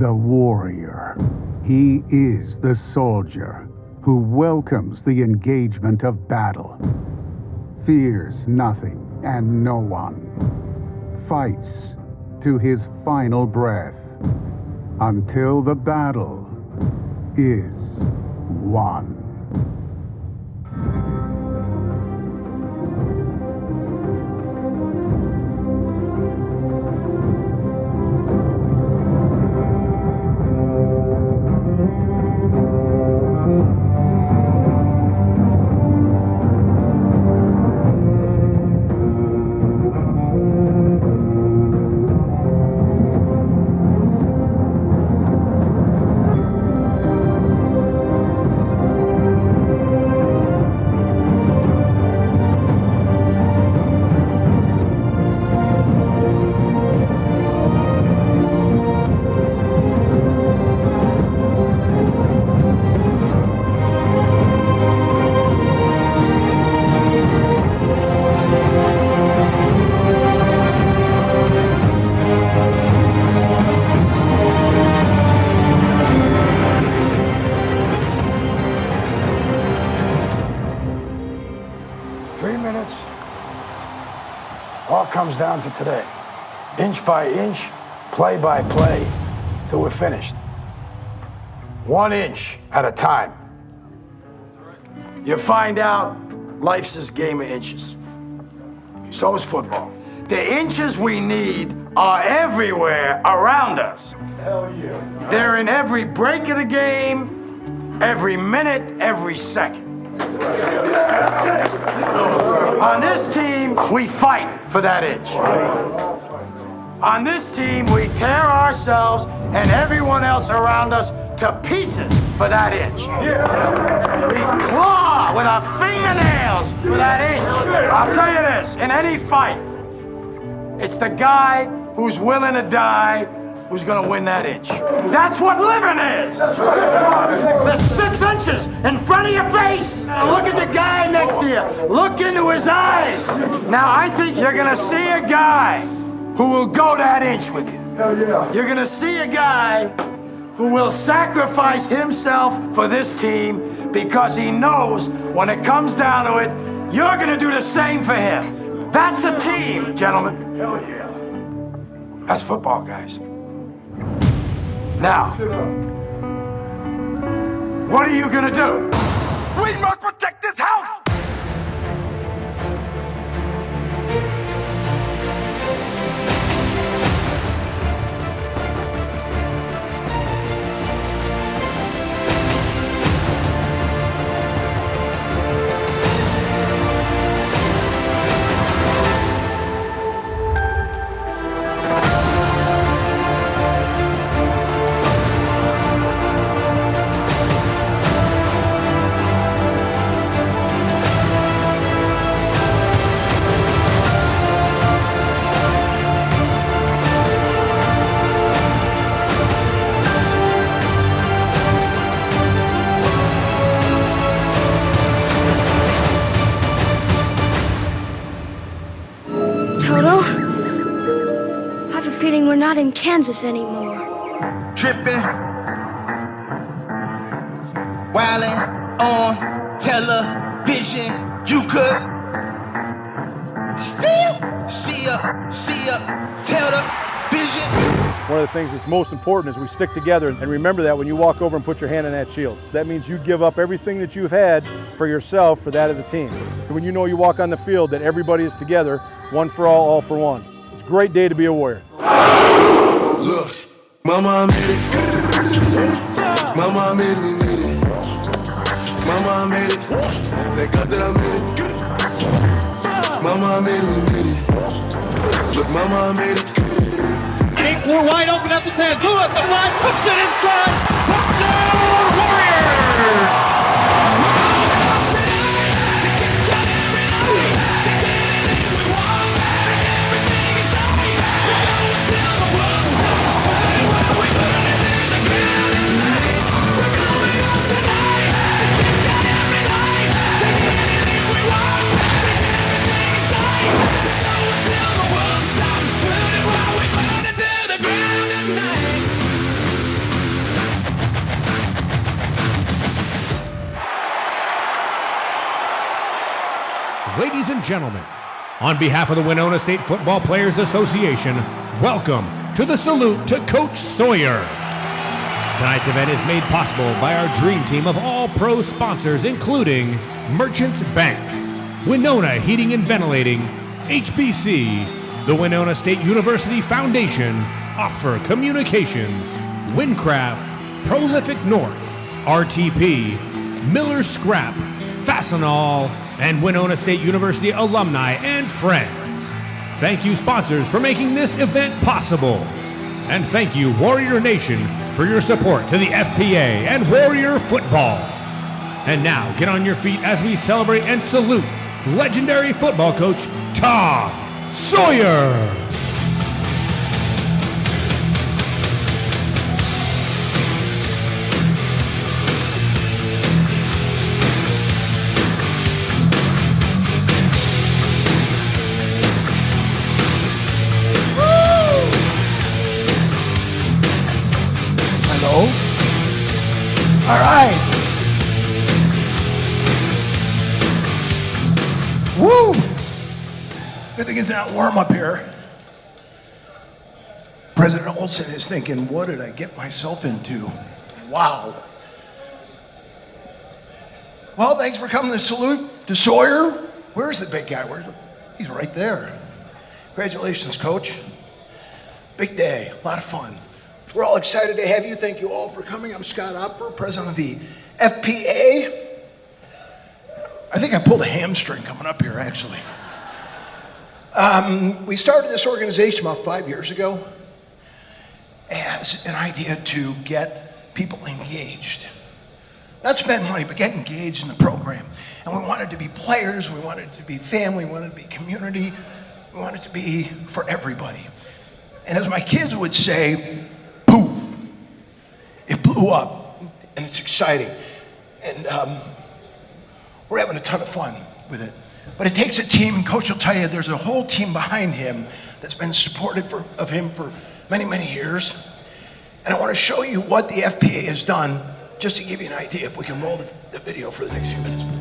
the warrior. He is the soldier who welcomes the engagement of battle, fears nothing and no one, fights to his final breath until the battle is won. Comes down to today. Inch by inch, play by play, till we're finished. 1 inch at a time. You find out life's this game of inches. So is football. The inches we need are everywhere around us. Hell yeah. They're in every break of the game, every minute, every second. On this team, we fight for that inch. On this team, we tear ourselves and everyone else around us to pieces for that inch. We claw with our fingernails for that inch. I'll tell you this, in any fight, it's the guy who's willing to die who's gonna win that inch. That's what living is. The 6 inches in front of your face. Look at the guy next to you. Look into his eyes. Now, I think you're gonna see a guy who will go that inch with you. Hell yeah. You're gonna see a guy who will sacrifice himself for this team because he knows when it comes down to it, you're gonna do the same for him. That's a team, gentlemen. Hell yeah. That's football, guys. Now, what are you gonna do? We must protect this house! We're not in Kansas anymore. Tripping, wildin' on television. You could still see up, tell the vision. One of the things that's most important is we stick together, and remember that when you walk over and put your hand on that shield. That means you give up everything that you've had for yourself for that of the team. And when you know you walk on the field that everybody is together, one for all for one. It's a great day to be a warrior. Look, mama made it. Mama made it, we made it. Mama made it. Thank God that I made it. Mama made it, we made it. Look, mama made it. We're wide open at the 10. Blue at the 5, puts it inside. Touchdown, Warriors! Ladies and gentlemen, on behalf of the Winona State Football Players Association, welcome to the Salute to Coach Sawyer. Tonight's event is made possible by our dream team of all-pro sponsors, including Merchants Bank, Winona Heating and Ventilating, HBC, the Winona State University Foundation, Opfer Communications, Windcraft, Prolific North, RTP, Miller Scrap, Fastenal, and Winona State University alumni and friends. Thank you, sponsors, for making this event possible. And thank you, Warrior Nation, for your support to the FPA and Warrior football. And now, get on your feet as we celebrate and salute legendary football coach Tom Sawyer. All right. Woo! Good thing it's not warm up here. President Olson is thinking, what did I get myself into? Wow. Well, thanks for coming to Salute to Sawyer. Where's the big guy? He's right there. Congratulations, Coach. Big day, a lot of fun. We're all excited to have you. Thank you all for coming. I'm Scott Opfer, president of the FPA. I think I pulled a hamstring coming up here, actually. We started this organization about 5 years ago as an idea to get people engaged. Not spend money, but get engaged in the program. And we wanted to be players, we wanted to be family, we wanted to be community, we wanted to be for everybody. And as my kids would say, poof, it blew up, and it's exciting. And we're having a ton of fun with it. But it takes a team, and Coach will tell you there's a whole team behind him that's been supportive of him for many, many years. And I want to show you what the FPA has done, just to give you an idea, if we can roll the video for the next few minutes, please.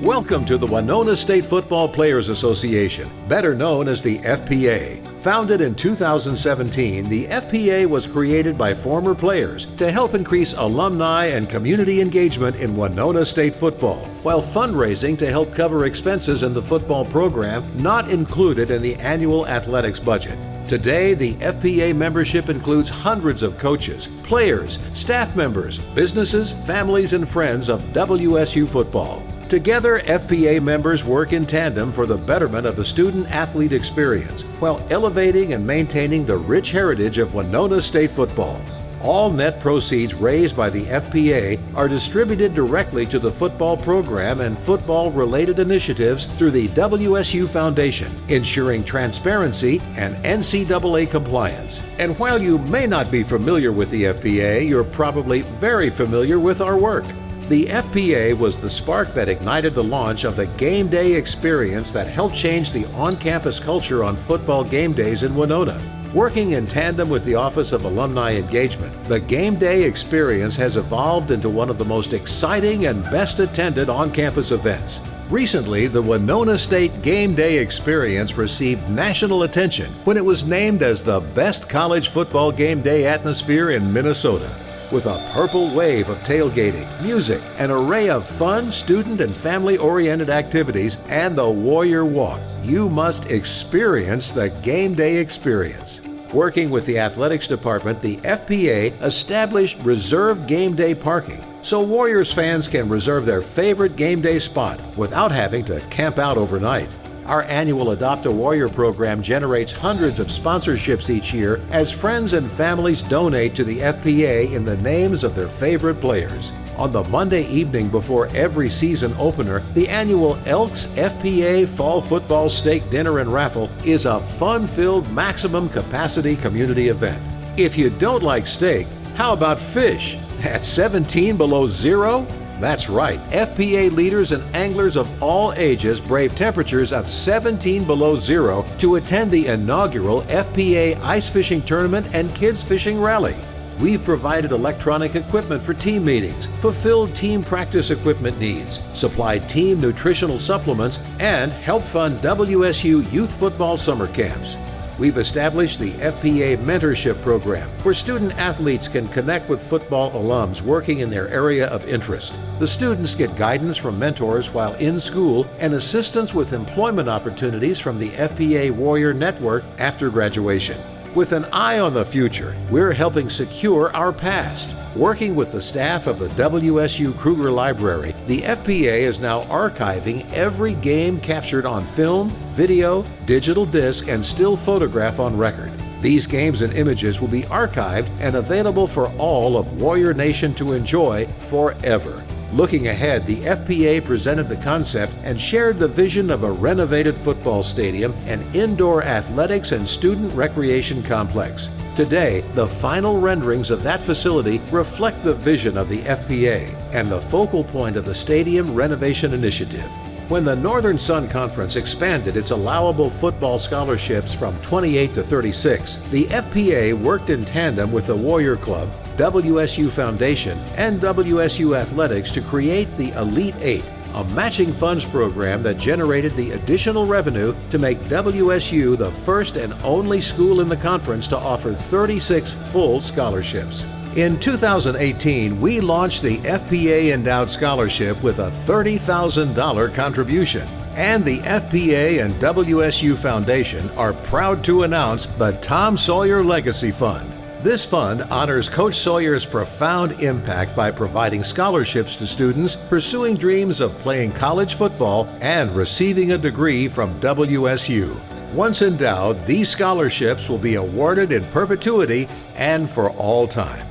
Welcome to the Winona State Football Players Association, better known as the FPA. Founded in 2017, the FPA was created by former players to help increase alumni and community engagement in Winona State football, while fundraising to help cover expenses in the football program not included in the annual athletics budget. Today, the FPA membership includes hundreds of coaches, players, staff members, businesses, families, and friends of WSU football. Together, FPA members work in tandem for the betterment of the student-athlete experience while elevating and maintaining the rich heritage of Winona State football. All net proceeds raised by the FPA are distributed directly to the football program and football-related initiatives through the WSU Foundation, ensuring transparency and NCAA compliance. And while you may not be familiar with the FPA, you're probably very familiar with our work. The FPA was the spark that ignited the launch of the Game Day experience that helped change the on-campus culture on football game days in Winona. Working in tandem with the Office of Alumni Engagement, the Game Day experience has evolved into one of the most exciting and best attended on-campus events. Recently, the Winona State Game Day experience received national attention when it was named as the best college football game day atmosphere in Minnesota. With a purple wave of tailgating, music, an array of fun, student, and family-oriented activities, and the Warrior Walk, you must experience the Game Day experience. Working with the athletics department, the FPA established reserved game day parking so Warriors fans can reserve their favorite game day spot without having to camp out overnight. Our annual Adopt a Warrior program generates hundreds of sponsorships each year as friends and families donate to the FPA in the names of their favorite players. On the Monday evening before every season opener, the annual Elks FPA Fall Football Steak Dinner and Raffle is a fun-filled maximum capacity community event. If you don't like steak, how about fish? At 17 below zero? That's right, FPA leaders and anglers of all ages brave temperatures of 17 below zero to attend the inaugural FPA Ice Fishing Tournament and Kids Fishing Rally. We've provided electronic equipment for team meetings, fulfilled team practice equipment needs, supplied team nutritional supplements, and helped fund WSU youth football summer camps. We've established the FPA Mentorship Program, where student athletes can connect with football alums working in their area of interest. The students get guidance from mentors while in school and assistance with employment opportunities from the FPA Warrior Network after graduation. With an eye on the future, we're helping secure our past. Working with the staff of the WSU Kruger Library, the FPA is now archiving every game captured on film, video, digital disc, and still photograph on record. These games and images will be archived and available for all of Warrior Nation to enjoy forever. Looking ahead, the FPA presented the concept and shared the vision of a renovated football stadium and indoor athletics and student recreation complex. Today, the final renderings of that facility reflect the vision of the FPA and the focal point of the stadium renovation initiative. When the Northern Sun Conference expanded its allowable football scholarships from 28 to 36, the FPA worked in tandem with the Warrior Club, WSU Foundation, and WSU Athletics to create the Elite Eight, a matching funds program that generated the additional revenue to make WSU the first and only school in the conference to offer 36 full scholarships. In 2018, we launched the FPA Endowed Scholarship with a $30,000 contribution. And the FPA and WSU Foundation are proud to announce the Tom Sawyer Legacy Fund. This fund honors Coach Sawyer's profound impact by providing scholarships to students pursuing dreams of playing college football and receiving a degree from WSU. Once endowed, these scholarships will be awarded in perpetuity and for all time.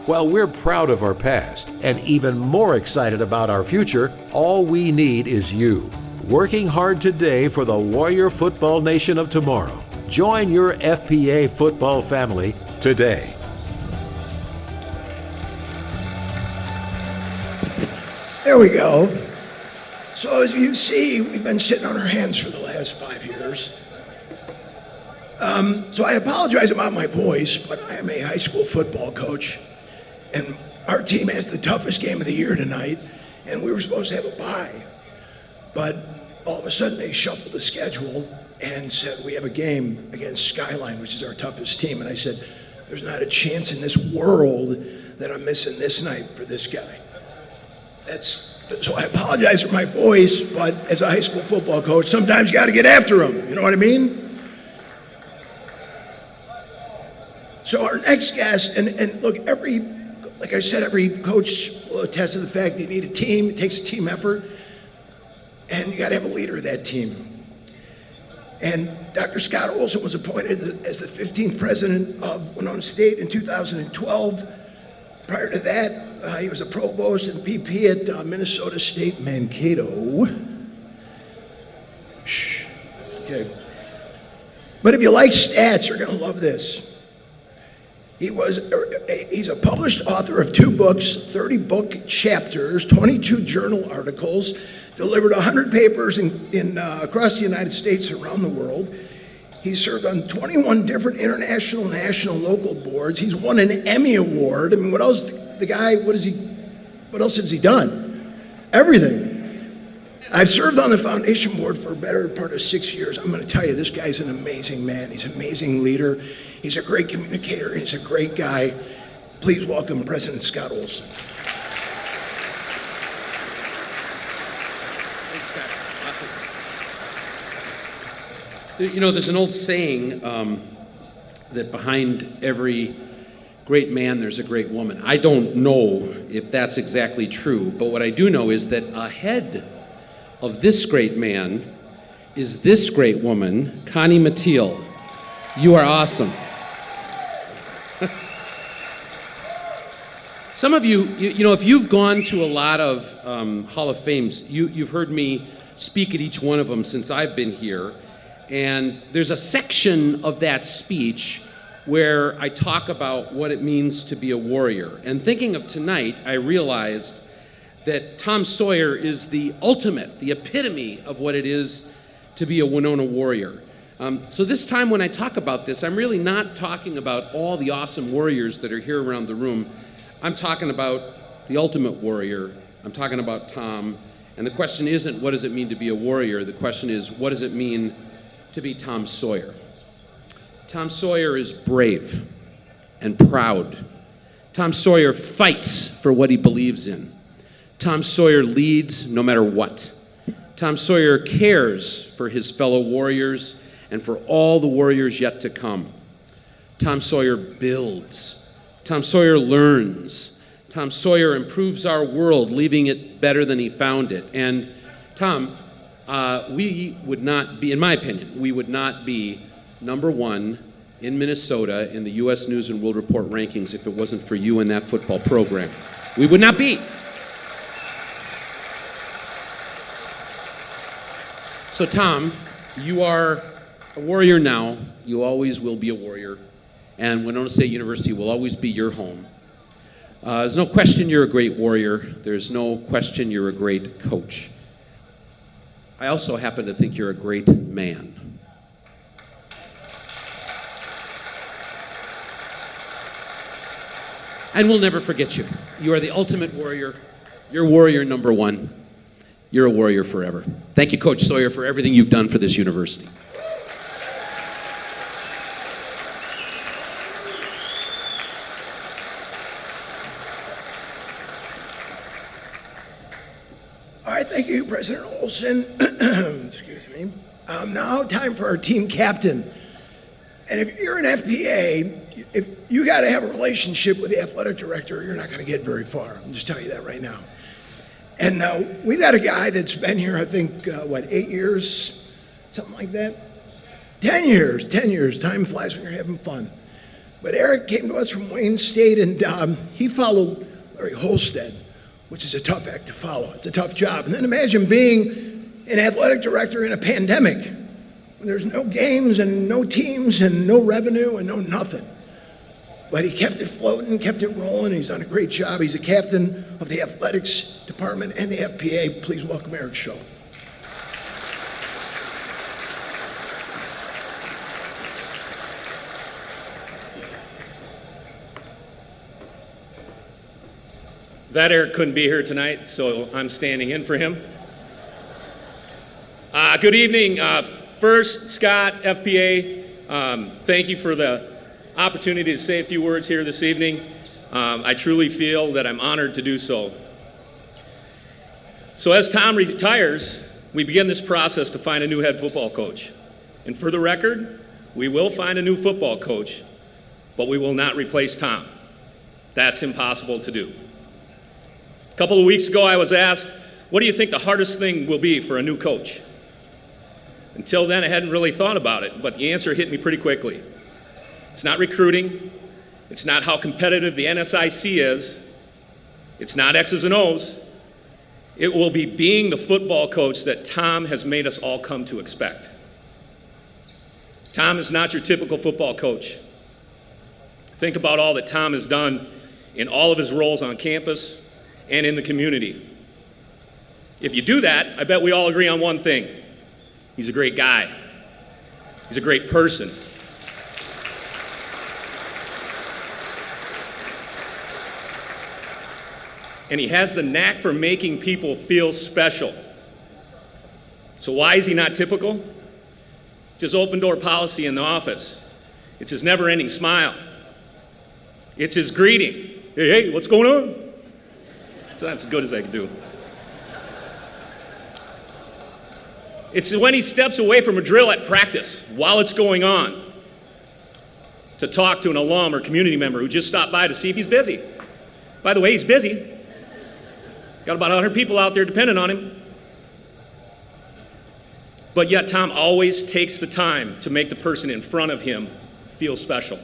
While we're proud of our past and even more excited about our future, all we need is you. Working hard today for the Warrior Football Nation of tomorrow. Join your FPA football family today. There we go. So as you see, we've been sitting on our hands for the last 5 years. So I apologize about my voice, but I am a high school football coach, and our team has the toughest game of the year tonight, and we were supposed to have a bye. But all of a sudden they shuffled the schedule and said, we have a game against Skyline, which is our toughest team. And I said, there's not a chance in this world that I'm missing this night for this guy. So I apologize for my voice, but as a high school football coach, sometimes you got to get after him. You know what I mean? So our next guest, and look, like I said, every coach will attest to the fact that you need a team. It takes a team effort, and you got to have a leader of that team. And Dr. Scott Olson was appointed as the 15th president of Winona State in 2012. Prior to that, he was a provost and VP at Minnesota State Mankato. Shh. Okay. But if you like stats, you're going to love this. He's a published author of 2 books, 30 book chapters, 22 journal articles, delivered 100 papers across the United States and around the world. He's served on 21 different international, national, local boards. He's won an Emmy Award. I mean, what else? What else has he done? Everything. I've served on the foundation board for a better part of 6 years. I'm going to tell you, this guy's an amazing man. He's an amazing leader. He's a great communicator. He's a great guy. Please welcome President Scott Olson. Thanks, Scott. Awesome. You know, there's an old saying that behind every great man, there's a great woman. I don't know if that's exactly true, but what I do know is that ahead of this great man is this great woman, Kanye Mateel. You are awesome. Some of you know, if you've gone to a lot of Hall of Fames, you've heard me speak at each one of them since I've been here. And there's a section of that speech where I talk about what it means to be a warrior. And thinking of tonight, I realized that Tom Sawyer is the ultimate, the epitome of what it is to be a Winona warrior. So this time when I talk about this, I'm really not talking about all the awesome warriors that are here around the room. I'm talking about the ultimate warrior. I'm talking about Tom. And the question isn't what does it mean to be a warrior? The question is what does it mean to be Tom Sawyer? Tom Sawyer is brave and proud. Tom Sawyer fights for what he believes in. Tom Sawyer leads no matter what. Tom Sawyer cares for his fellow warriors and for all the warriors yet to come. Tom Sawyer builds. Tom Sawyer learns. Tom Sawyer improves our world, leaving it better than he found it. And Tom, we would not be, in my opinion, we would not be #1 in Minnesota in the U.S. News and World Report rankings if it wasn't for you and that football program. We would not be. So Tom, you are a warrior now. You always will be a warrior. And Winona State University will always be your home. There's no question you're a great warrior. There's no question you're a great coach. I also happen to think you're a great man. And we'll never forget you. You are the ultimate warrior. You're warrior #1. You're a warrior forever. Thank you, Coach Sawyer, for everything you've done for this university. All right, thank you, President Olson. Excuse me. Now time for our team captain. And if you're an FPA, if you got to have a relationship with the athletic director, you're not going to get very far. I'm just telling you that right now. And we've got a guy that's been here, I think, 8 years, something like that? 10 years, 10 years. Time flies when you're having fun. But Eric came to us from Wayne State, and he followed Larry Holstead, which is a tough act to follow. It's a tough job. And then imagine being an athletic director in a pandemic when there's no games and no teams and no revenue and no nothing. But he kept it floating, kept it rolling. He's done a great job. He's the captain of the athletics department and the FPA. Please welcome Eric Shaw. That Eric couldn't be here tonight, so I'm standing in for him. Good evening. First, Scott, FPA, thank you for the opportunity to say a few words here this evening. I truly feel that I'm honored to do so. So as Tom retires, we begin this process to find a new head football coach. And for the record, we will find a new football coach, but we will not replace Tom. That's impossible to do. A couple of weeks ago, I was asked, what do you think the hardest thing will be for a new coach? Until then, I hadn't really thought about it, but the answer hit me pretty quickly. It's not recruiting. It's not how competitive the NSIC is. It's not X's and O's. It will be being the football coach that Tom has made us all come to expect. Tom is not your typical football coach. Think about all that Tom has done in all of his roles on campus and in the community. If you do that, I bet we all agree on one thing. He's a great guy. He's a great person. And he has the knack for making people feel special. So why is he not typical? It's his open door policy in the office. It's his never-ending smile. It's his greeting. Hey, what's going on? So that's as good as I can do. It's when he steps away from a drill at practice while it's going on to talk to an alum or community member who just stopped by to see if he's busy. By the way, he's busy. Got about 100 people out there depending on him. But yet Tom always takes the time to make the person in front of him feel special.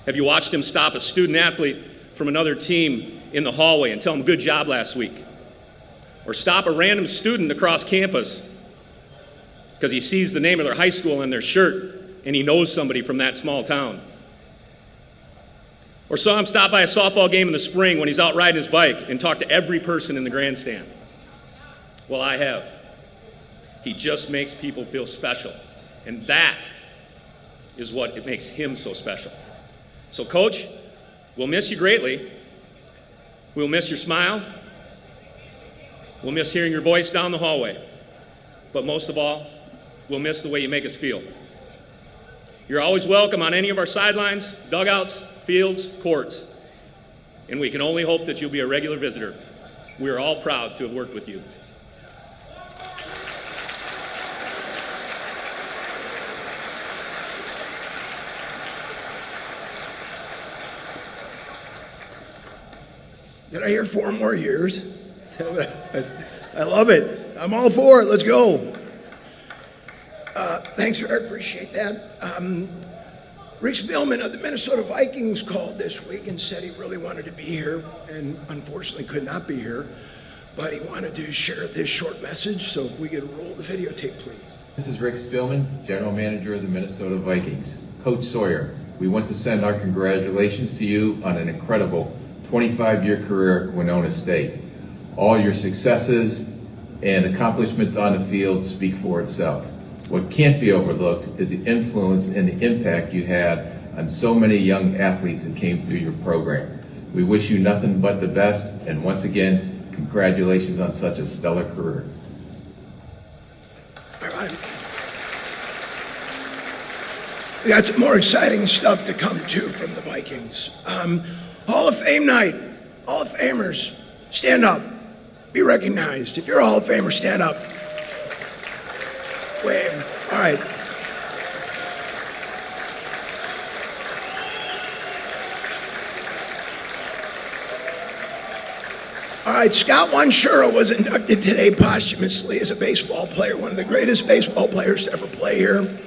Have you watched him stop a student athlete from another team in the hallway and tell him good job last week? Or stop a random student across campus because he sees the name of their high school on their shirt and he knows somebody from that small town? Or saw him stop by a softball game in the spring when he's out riding his bike and talk to every person in the grandstand? Well, I have. He just makes people feel special. And that is what it makes him so special. So, Coach, we'll miss you greatly. We'll miss your smile. We'll miss hearing your voice down the hallway. But most of all, we'll miss the way you make us feel. You're always welcome on any of our sidelines, dugouts, fields, courts. And we can only hope that you'll be a regular visitor. We are all proud to have worked with you. Did I hear 4 more years? I love it. I'm all for it. Let's go. Thanks, Eric. Appreciate that. Rich Spielman of the Minnesota Vikings called this week and said he really wanted to be here and unfortunately could not be here, but he wanted to share this short message. So if we could roll the videotape, please. This is Rick Spielman, General Manager of the Minnesota Vikings. Coach Sawyer, we want to send our congratulations to you on an incredible 25-year career at Winona State. All your successes and accomplishments on the field speak for itself. What can't be overlooked is the influence and the impact you had on so many young athletes that came through your program. We wish you nothing but the best, and once again, congratulations on such a stellar career. All right. We got some more exciting stuff to come too from the Vikings. Hall of Fame night. Hall of Famers, stand up. Be recognized. If you're a Hall of Famer, stand up. Wave. All right. All right, Scott Wanshura was inducted today posthumously as a baseball player, one of the greatest baseball players to ever play here.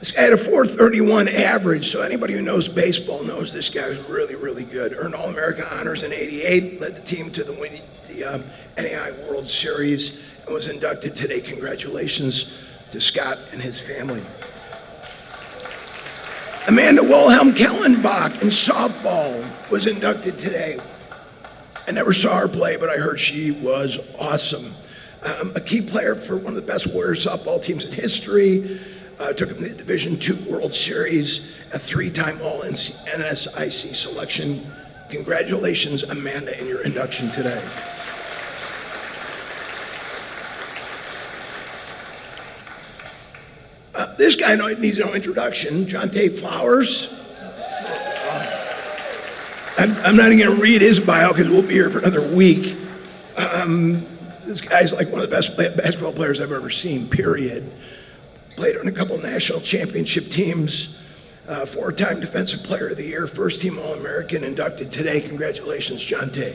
This guy had a .431 average, so anybody who knows baseball knows this guy was really, really good. Earned All-America honors in '88, led the team to the NAI World Series, and was inducted today. Congratulations to Scott and his family. Amanda Wilhelm Kellenbach in softball was inducted today. I never saw her play, but I heard she was awesome. A key player for one of the best Warriors softball teams in history. Took him to the Division II World Series, a 3-time All-NSIC selection. Congratulations, Amanda, in your induction today. This guy needs no introduction, Jonte Flowers. I'm not even gonna read his bio because we'll be here for another week. This guy's like one of the best basketball players I've ever seen, period. Played on a couple national championship teams, 4-time Defensive Player of the Year, first-team All-American, inducted today. Congratulations, Jonte.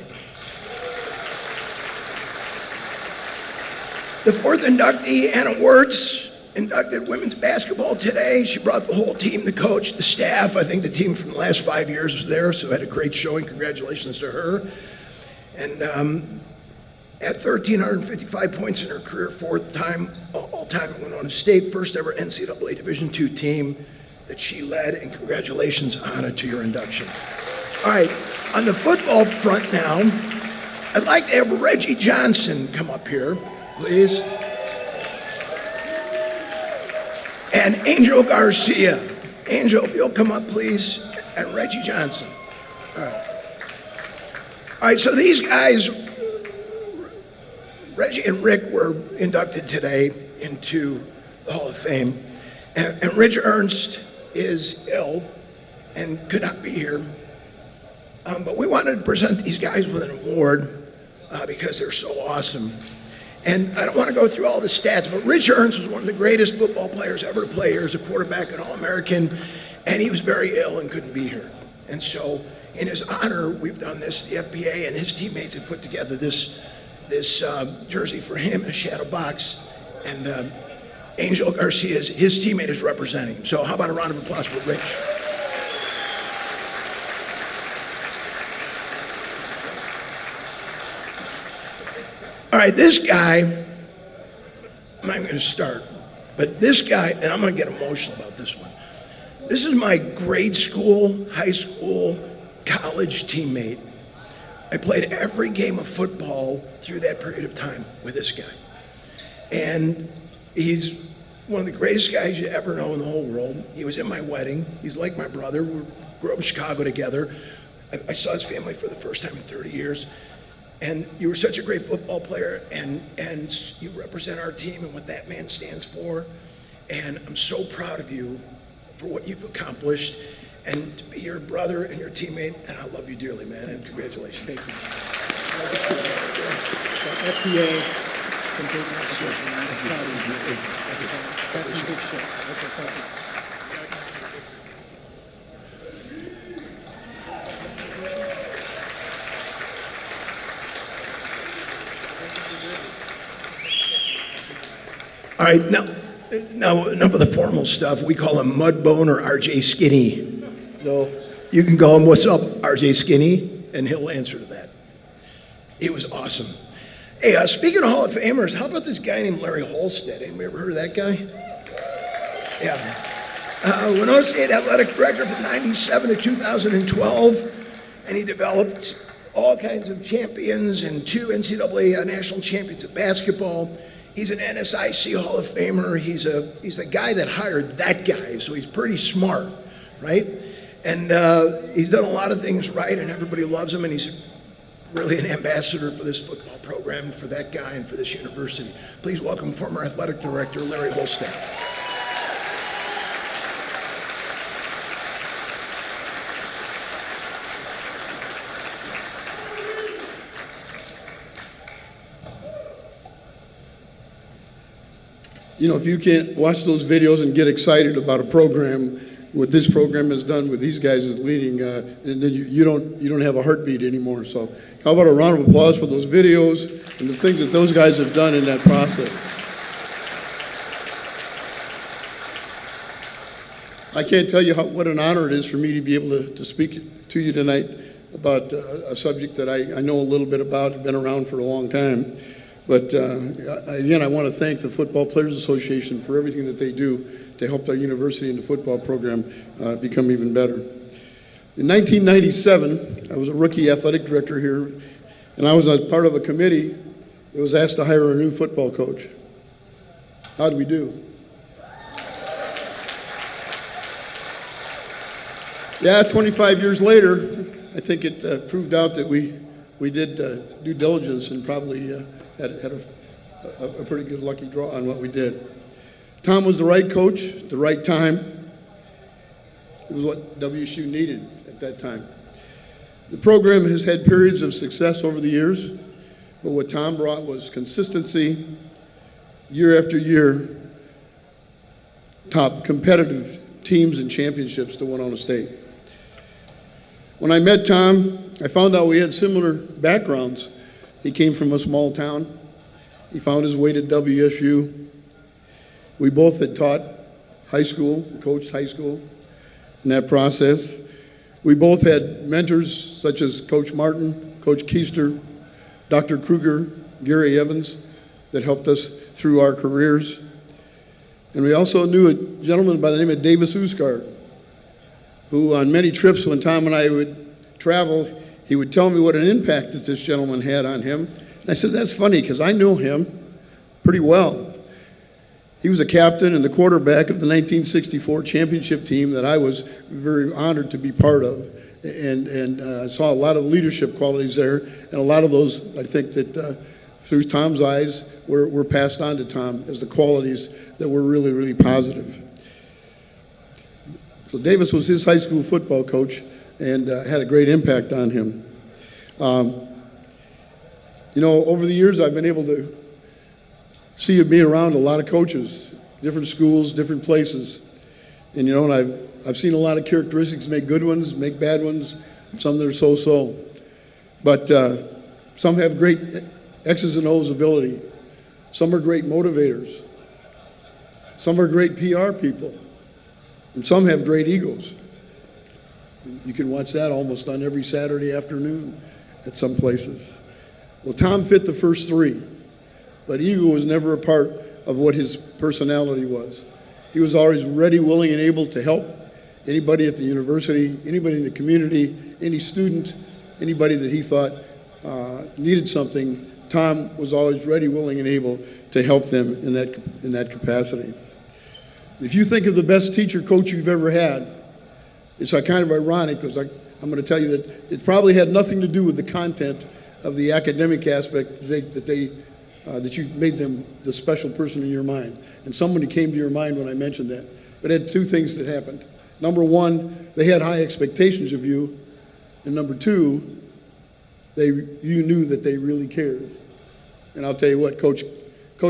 The 4th inductee, Anna Wirtz, inducted women's basketball today. She brought the whole team, the coach, the staff. I think the team from the last 5 years was there, so had a great showing. Congratulations to her. And at 1,355 points in her career, 4th time all-time at Winona State, first ever NCAA Division II team that she led, and congratulations, Anna, to your induction. All right, on the football front now, I'd like to have Reggie Johnson come up here, please. And Angel Garcia. Angel, if you'll come up, please, and Reggie Johnson. All right. All right, so these guys, Reggie and Rick, were inducted today into the Hall of Fame. And Rich Ernst is ill and could not be here. But we wanted to present these guys with an award because they're so awesome. And I don't want to go through all the stats, but Rich Ernst was one of the greatest football players ever to play here as a quarterback and All-American, and he was very ill and couldn't be here. And so in his honor, we've done this. The FPA and his teammates have put together this jersey for him, a shadow box, and Angel Garcia, his teammate, is representing him. So how about a round of applause for Rich? All right, this guy, I'm not going to start, but this guy, and I'm going to get emotional about this one. This is my grade school, high school, college teammate. I played every game of football through that period of time with this guy. And he's one of the greatest guys you ever know in the whole world. He was in my wedding. He's like my brother. We grew up in Chicago together. I saw his family for the first time in 30 years. And you were such a great football player, and you represent our team and what that man stands for. And I'm so proud of you for what you've accomplished, and to be your brother and your teammate. And I love you dearly, man, and congratulations. Thank you. FPA can take that shit. That's some big shit. Okay, thank you. All right, now enough of the formal stuff. We call him Mudbone or RJ Skinny. So you can call him, "What's up, RJ Skinny?" and he'll answer to that. It was awesome. Hey, speaking of Hall of Famers, how about this guy named Larry Holstead? Anybody ever heard of that guy? Yeah. Winona State Athletic Director from 97 to 2012, and he developed all kinds of champions and 2 NCAA national champions of basketball. He's an NSIC Hall of Famer. He's the guy that hired that guy, so he's pretty smart, right? And he's done a lot of things right, and everybody loves him, and he's really an ambassador for this football program, for that guy, and for this university. Please welcome former athletic director Larry Holstead. You know, if you can't watch those videos and get excited about a program, what this program has done with these guys is leading, and then you don't have a heartbeat anymore. So how about a round of applause for those videos and the things that those guys have done in that process. I can't tell you what an honor it is for me to be able to speak to you tonight about a subject that I know a little bit about, I've been around for a long time. But again, I want to thank the Football Players Association for everything that they do to help our university and the football program become even better. In 1997, I was a rookie athletic director here, and I was a part of a committee that was asked to hire a new football coach. How did we do? Yeah, 25 years later, I think it proved out that we did due diligence and probably had a pretty good lucky draw on what we did. Tom was the right coach at the right time. It was what WSU needed at that time. The program has had periods of success over the years, but what Tom brought was consistency, year after year, top competitive teams and championships to Winona State. When I met Tom, I found out we had similar backgrounds. He came from a small town. He found his way to WSU. We both had taught high school, coached high school in that process. We both had mentors such as Coach Martin, Coach Keister, Dr. Kruger, Gary Evans, that helped us through our careers. And we also knew a gentleman by the name of Davis Usgard, who on many trips when Tom and I would travel, he would tell me what an impact that this gentleman had on him. And I said, that's funny, because I knew him pretty well. He was a captain and the quarterback of the 1964 championship team that I was very honored to be part of. And saw a lot of leadership qualities there. And a lot of those, I think that through Tom's eyes, were passed on to Tom as the qualities that were really, really positive. So Davis was his high school football coach and had a great impact on him. You know, over the years, I've been able to see you be around a lot of coaches, different schools, different places. And, you know, and I've seen a lot of characteristics, make good ones, make bad ones, some that are so-so. But some have great X's and O's ability. Some are great motivators. Some are great PR people. And some have great egos. You can watch that almost on every Saturday afternoon at some places. Well, Tom fit the first three, but ego was never a part of what his personality was. He was always ready, willing, and able to help anybody at the university, anybody in the community, any student, anybody that he thought needed something. Tom was always ready, willing, and able to help them in that capacity. If you think of the best teacher coach you've ever had, it's kind of ironic because I'm going to tell you that it probably had nothing to do with the content of the academic aspect that you made them the special person in your mind. And somebody came to your mind when I mentioned that. But it had two things that happened. Number one, they had high expectations of you. And number two, you knew that they really cared. And I'll tell you what, Coach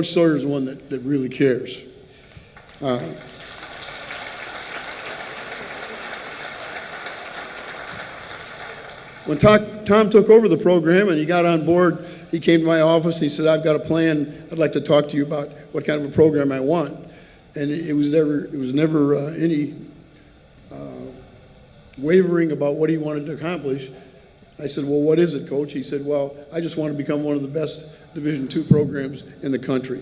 Sawyer is one that really cares. When Tom took over the program and he got on board, he came to my office and he said, I've got a plan. I'd like to talk to you about what kind of a program I want. And it was never any wavering about what he wanted to accomplish. I said, well, what is it, Coach? He said, well, I just want to become one of the best Division II programs in the country.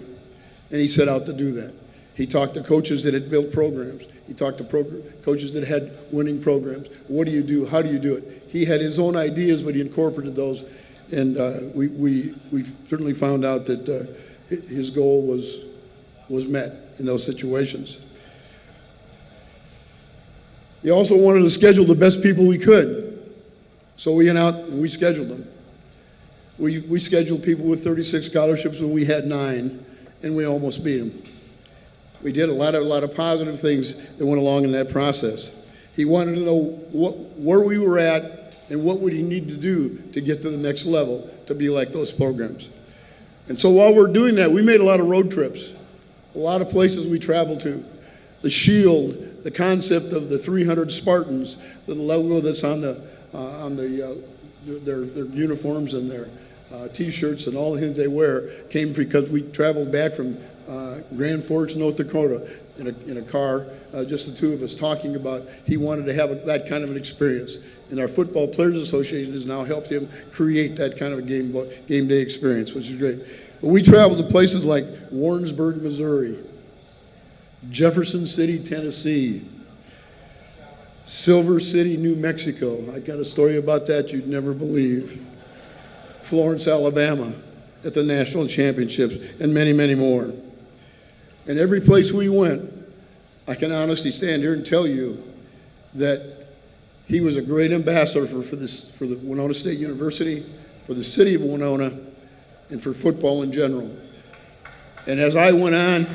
And he set out to do that. He talked to coaches that had built programs. He talked to coaches that had winning programs. What do you do? How do you do it? He had his own ideas, but he incorporated those. And we certainly found out that his goal was met in those situations. He also wanted to schedule the best people we could. So we went out and we scheduled them. We scheduled people with 36 scholarships when we had 9, and we almost beat them. We did a lot of positive things that went along in that process. He wanted to know where we were at and what would he need to do to get to the next level to be like those programs. And so while we're doing that, we made a lot of road trips, a lot of places we traveled to. The Shield, the concept of the 300 Spartans, the logo that's on their uniforms and their T-shirts and all the things they wear came because we traveled back from Grand Forks, North Dakota in a car, just the two of us talking about he wanted to have that kind of an experience. And our Football Players Association has now helped him create that kind of a game day experience, which is great. But we traveled to places like Warrensburg, Missouri, Jefferson City, Tennessee, Silver City, New Mexico. I got a story about that you'd never believe. Florence, Alabama at the national championships, and many, many more. And every place we went, I can honestly stand here and tell you that he was a great ambassador for the Winona State University, for the city of Winona, and for football in general. And as I went on,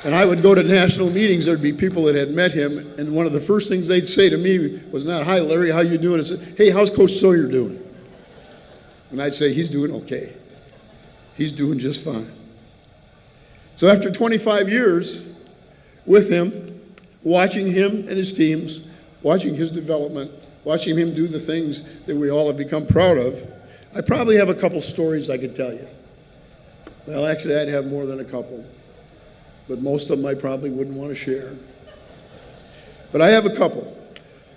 and I would go to national meetings, there'd be people that had met him, and one of the first things they'd say to me was not, "Hi, Larry, how you doing?" I said, "Hey, how's Coach Sawyer doing?" And I'd say, "He's doing okay. He's doing just fine." So after 25 years with him, watching him and his teams, watching his development, watching him do the things that we all have become proud of, I probably have a couple stories I could tell you. Well, actually, I'd have more than a couple. But most of them I probably wouldn't want to share. But I have a couple.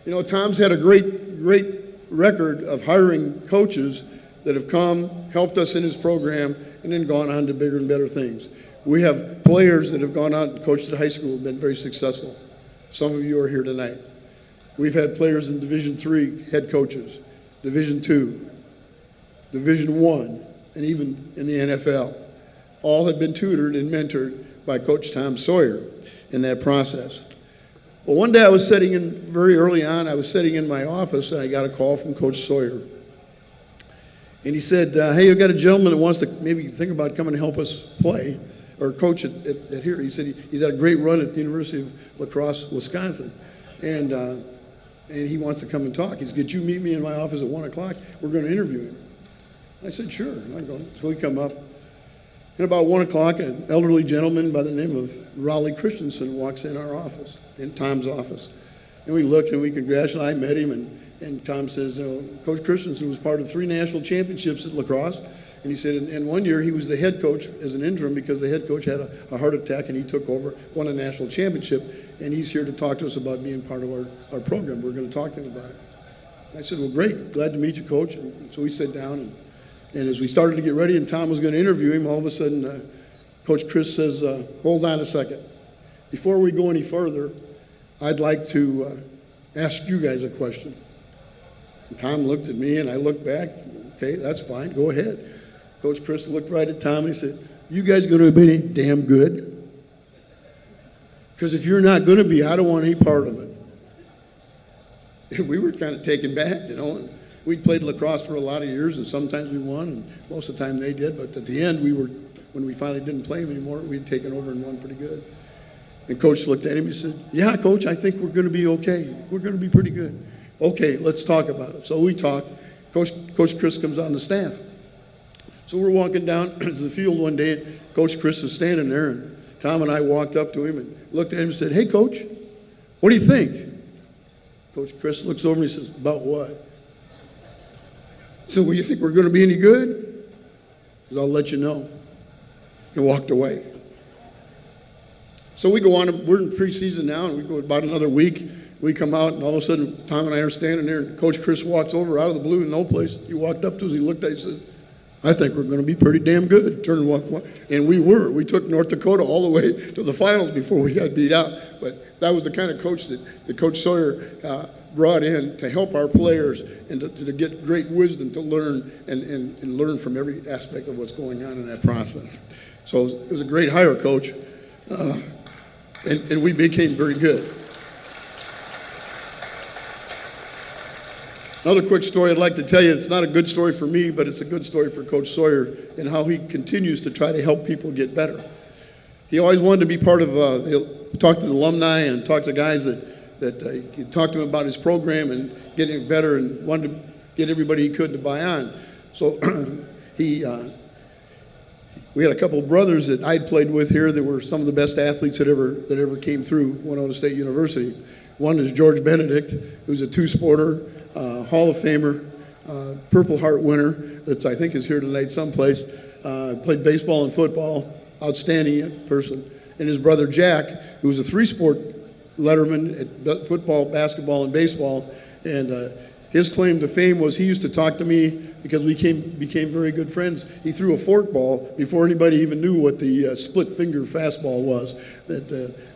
You know, Tom's had a great record of hiring coaches that have come, helped us in his program, and then gone on to bigger and better things. We have players that have gone out and coached at high school and been very successful. Some of you are here tonight. We've had players in Division III head coaches, Division II, Division I, and even in the NFL. All have been tutored and mentored by Coach Tom Sawyer in that process. Well, one day I was very early on, I was sitting in my office and I got a call from Coach Sawyer. And he said, hey, I've got a gentleman that wants to maybe think about coming to help us play or coach at here. He said he's had a great run at the University of La Crosse, Wisconsin. And he wants to come and talk. He said, could you meet me in my office at 1 o'clock? We're going to interview him. I said, sure. I'm going. So we come up. And about 1 o'clock, an elderly gentleman by the name of Raleigh Christensen walks in our office, in Tom's office. And we looked and we congratulated. I met him, and Tom says, Coach Christensen was part of 3 national championships at La Crosse. And he said, and one year he was the head coach as an interim because the head coach had a heart attack and he took over, won a national championship. And he's here to talk to us about being part of our program. We're going to talk to him about it. I said, well, great. Glad to meet you, Coach. And so we sat down, and as we started to get ready and Tom was going to interview him, all of a sudden, Coach Chris says, hold on a second. Before we go any further, I'd like to ask you guys a question. And Tom looked at me and I looked back. Okay, that's fine, go ahead. Coach Chris looked right at Tom and he said, you guys gonna be any damn good? Because if you're not gonna be, I don't want any part of it. And we were kind of taken back, you know. We'd played lacrosse for a lot of years and sometimes we won and most of the time they did, but at the end when we finally didn't play him anymore, we'd taken over and won pretty good. And Coach looked at him and said, yeah, Coach, I think we're going to be okay. We're going to be pretty good. Okay, let's talk about it. So we talked. Coach Chris comes on the staff. So we're walking down to the field one day, and Coach Chris is standing there, and Tom and I walked up to him and looked at him and said, hey, Coach, what do you think? Coach Chris looks over and he says, about what? So, well, you think we're going to be any good? He said, I'll let you know. And walked away. So we go on, we're in preseason now, and we go about another week. We come out, and all of a sudden, Tom and I are standing there, and Coach Chris walks over out of the blue in no place. He walked up to us, he looked at us, he says, I think we're going to be pretty damn good. Turned and walked, and we were. We took North Dakota all the way to the finals before we got beat out. But that was the kind of coach that Coach Sawyer brought in to help our players and to get great wisdom to learn and learn from every aspect of what's going on in that process. So it was a great hire, Coach. And we became very good. Another quick story I'd like to tell you, it's not a good story for me, but it's a good story for Coach Sawyer and how he continues to try to help people get better. He always wanted to be part of, talk to the alumni and talk to guys that he talked to him about his program and getting better and wanted to get everybody he could to buy on. So we had a couple of brothers that I'd played with here that were some of the best athletes that ever came through Winona State University. One is George Benedict, who's a two-sporter, Hall of Famer, Purple Heart winner that I think is here tonight someplace. Played baseball and football, outstanding person. And his brother Jack, who was a three-sport letterman at football, basketball, and baseball. And his claim to fame was he used to talk to me because we became very good friends. He threw a forkball before anybody even knew what the split-finger fastball was, and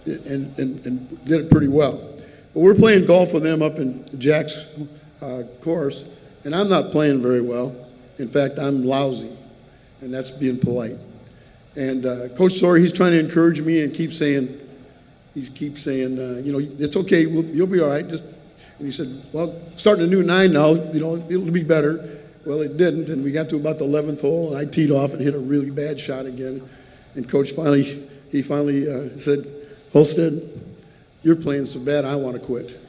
did it pretty well. But we're playing golf with them up in Jack's course, and I'm not playing very well. In fact, I'm lousy, and that's being polite. And Coach Sawyer, he's trying to encourage me and keeps saying, you know, it's okay, you'll be all right. And he said, well, starting a new 9 now, you know, it'll be better. Well, it didn't, and we got to about the 11th hole, and I teed off and hit a really bad shot again. And Coach finally said, Holstead, you're playing so bad, I want to quit.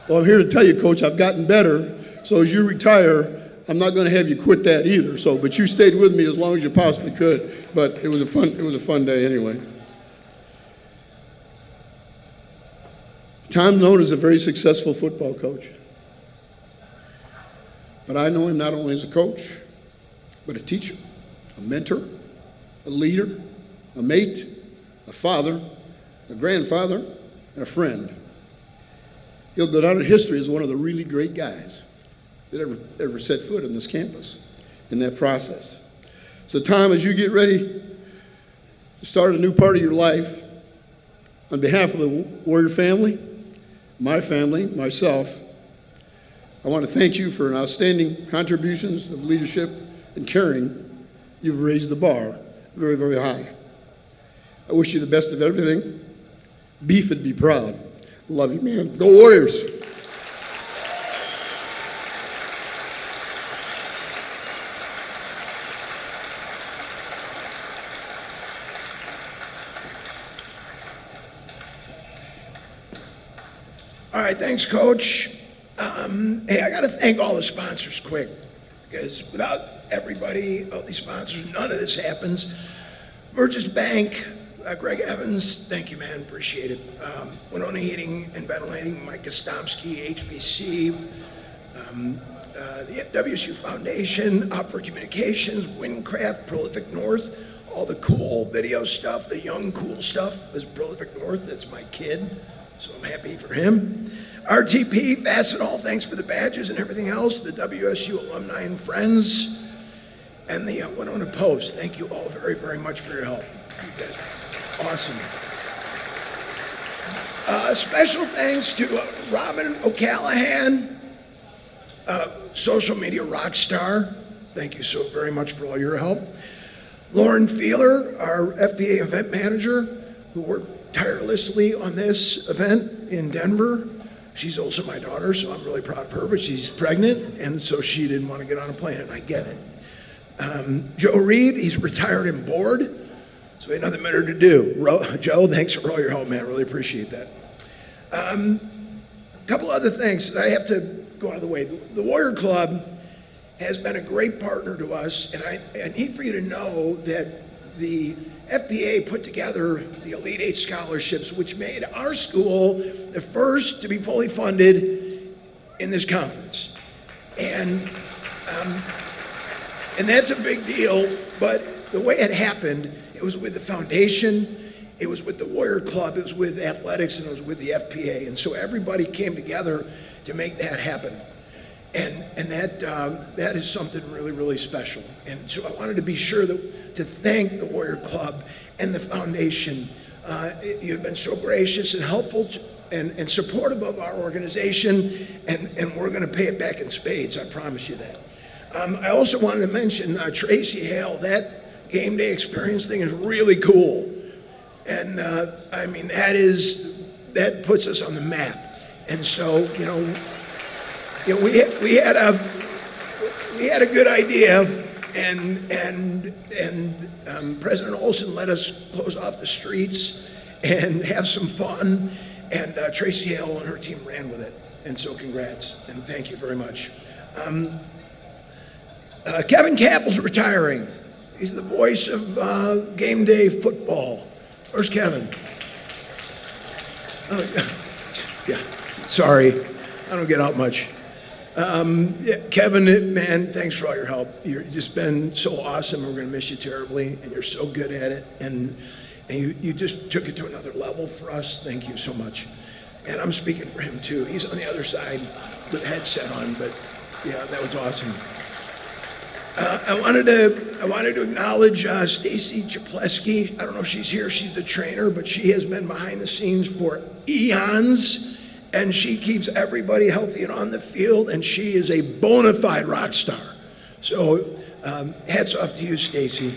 Well, I'm here to tell you, Coach, I've gotten better, so as you retire, I'm not going to have you quit that either. So, but you stayed with me as long as you possibly could. But it was a fun day anyway. Tom's known as a very successful football coach. But I know him not only as a coach, but a teacher, a mentor, a leader, a mate, a father, a grandfather, and a friend. He'll go down in history as one of the really great guys that ever set foot on this campus in that process. So Tom, as you get ready to start a new part of your life, on behalf of the Warrior family, my family, myself, I want to thank you for an outstanding contributions of leadership and caring. You've raised the bar very, very high. I wish you the best of everything. Beef would be proud. Love you, man. Go Warriors. All right, thanks, Coach. Hey, I got to thank all the sponsors quick, because without everybody, all these sponsors, none of this happens. Merchants Bank, Greg Evans, thank you, man, appreciate it. Winona Heating and Ventilating, Mike Gostomsky, HBC, the WSU Foundation, Op for Communications, Windcraft, Prolific North, all the cool video stuff, the young cool stuff is Prolific North, that's my kid. So I'm happy for him. RTP, Fastenal, thanks for the badges and everything else. The WSU alumni and friends. And the Winona Post, thank you all very, very much for your help. You guys are awesome. Special thanks to Robin O'Callahan, social media rock star. Thank you so very much for all your help. Lauren Feeler, our FPA event manager, who worked tirelessly on this event in Denver. She's also my daughter, so I'm really proud of her, but she's pregnant, and so she didn't want to get on a plane, and I get it. Joe Reed, he's retired and bored, so we had nothing better to do. Joe, thanks for all your help, man. Really appreciate that. A couple other things that I have to go out of the way. The Warrior Club has been a great partner to us, and I need for you to know that the FPA put together the Elite Eight scholarships, which made our school the first to be fully funded in this conference. And that's a big deal, but the way it happened, it was with the foundation, it was with the Warrior Club, it was with athletics, and it was with the FPA. And so everybody came together to make that happen. And that is something really, really special. And so I wanted to be sure to thank the Warrior Club and the foundation. You've been so gracious and helpful and supportive of our organization, and we're going to pay it back in spades, I promise you that. I also wanted to mention Tracy Hale. That game day experience thing is really cool. And I mean, that puts us on the map. And so, we had a good idea, and President Olson let us close off the streets and have some fun, and Tracy Hale and her team ran with it, and so congrats, and thank you very much. Kevin Capple's retiring. He's the voice of game day football. Where's Kevin? Oh, yeah, sorry, I don't get out much. Kevin, man, thanks for all your help. You've just been so awesome. We're going to miss you terribly, and you're so good at it. And you just took it to another level for us. Thank you so much. And I'm speaking for him too. He's on the other side with a headset on, but yeah, that was awesome. I wanted to acknowledge Stacy Chapleski. I don't know if she's here. She's the trainer, but she has been behind the scenes for eons. And she keeps everybody healthy and on the field, and she is a bona fide rock star. So hats off to you, Stacy.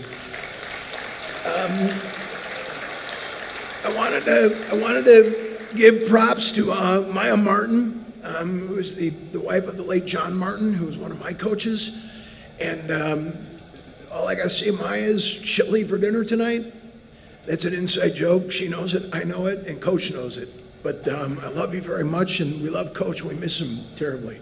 I wanted to give props to Maya Martin, who is the wife of the late John Martin, who was one of my coaches. And all I got to say, Maya, is she'll leave for dinner tonight. That's an inside joke. She knows it, I know it, and Coach knows it. But I love you very much, and we love Coach. We miss him terribly.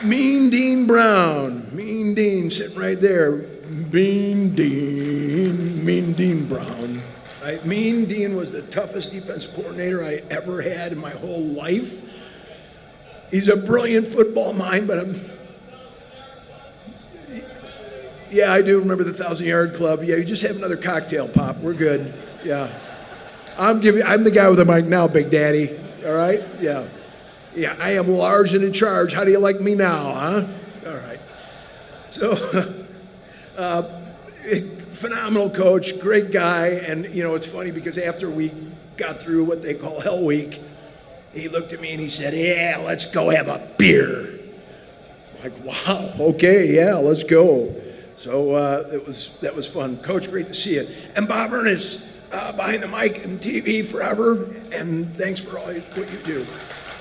Mean Dean Brown. Mean Dean sitting right there. Mean Dean Brown. Right? Mean Dean was the toughest defensive coordinator I ever had in my whole life. He's a brilliant football mind, but yeah, I do remember the 1,000-yard club. Yeah, you just have another cocktail pop. We're good. Yeah. I'm the guy with the mic now, Big Daddy. All right? Yeah. Yeah, I am large and in charge. How do you like me now, huh? All right. So, phenomenal coach, great guy. And, it's funny because after we got through what they call Hell Week, he looked at me and he said, yeah, let's go have a beer. I'm like, wow, okay, yeah, let's go. So that was fun. Coach, great to see you. And Bob Ernest, behind the mic and TV forever, and thanks for all what you do.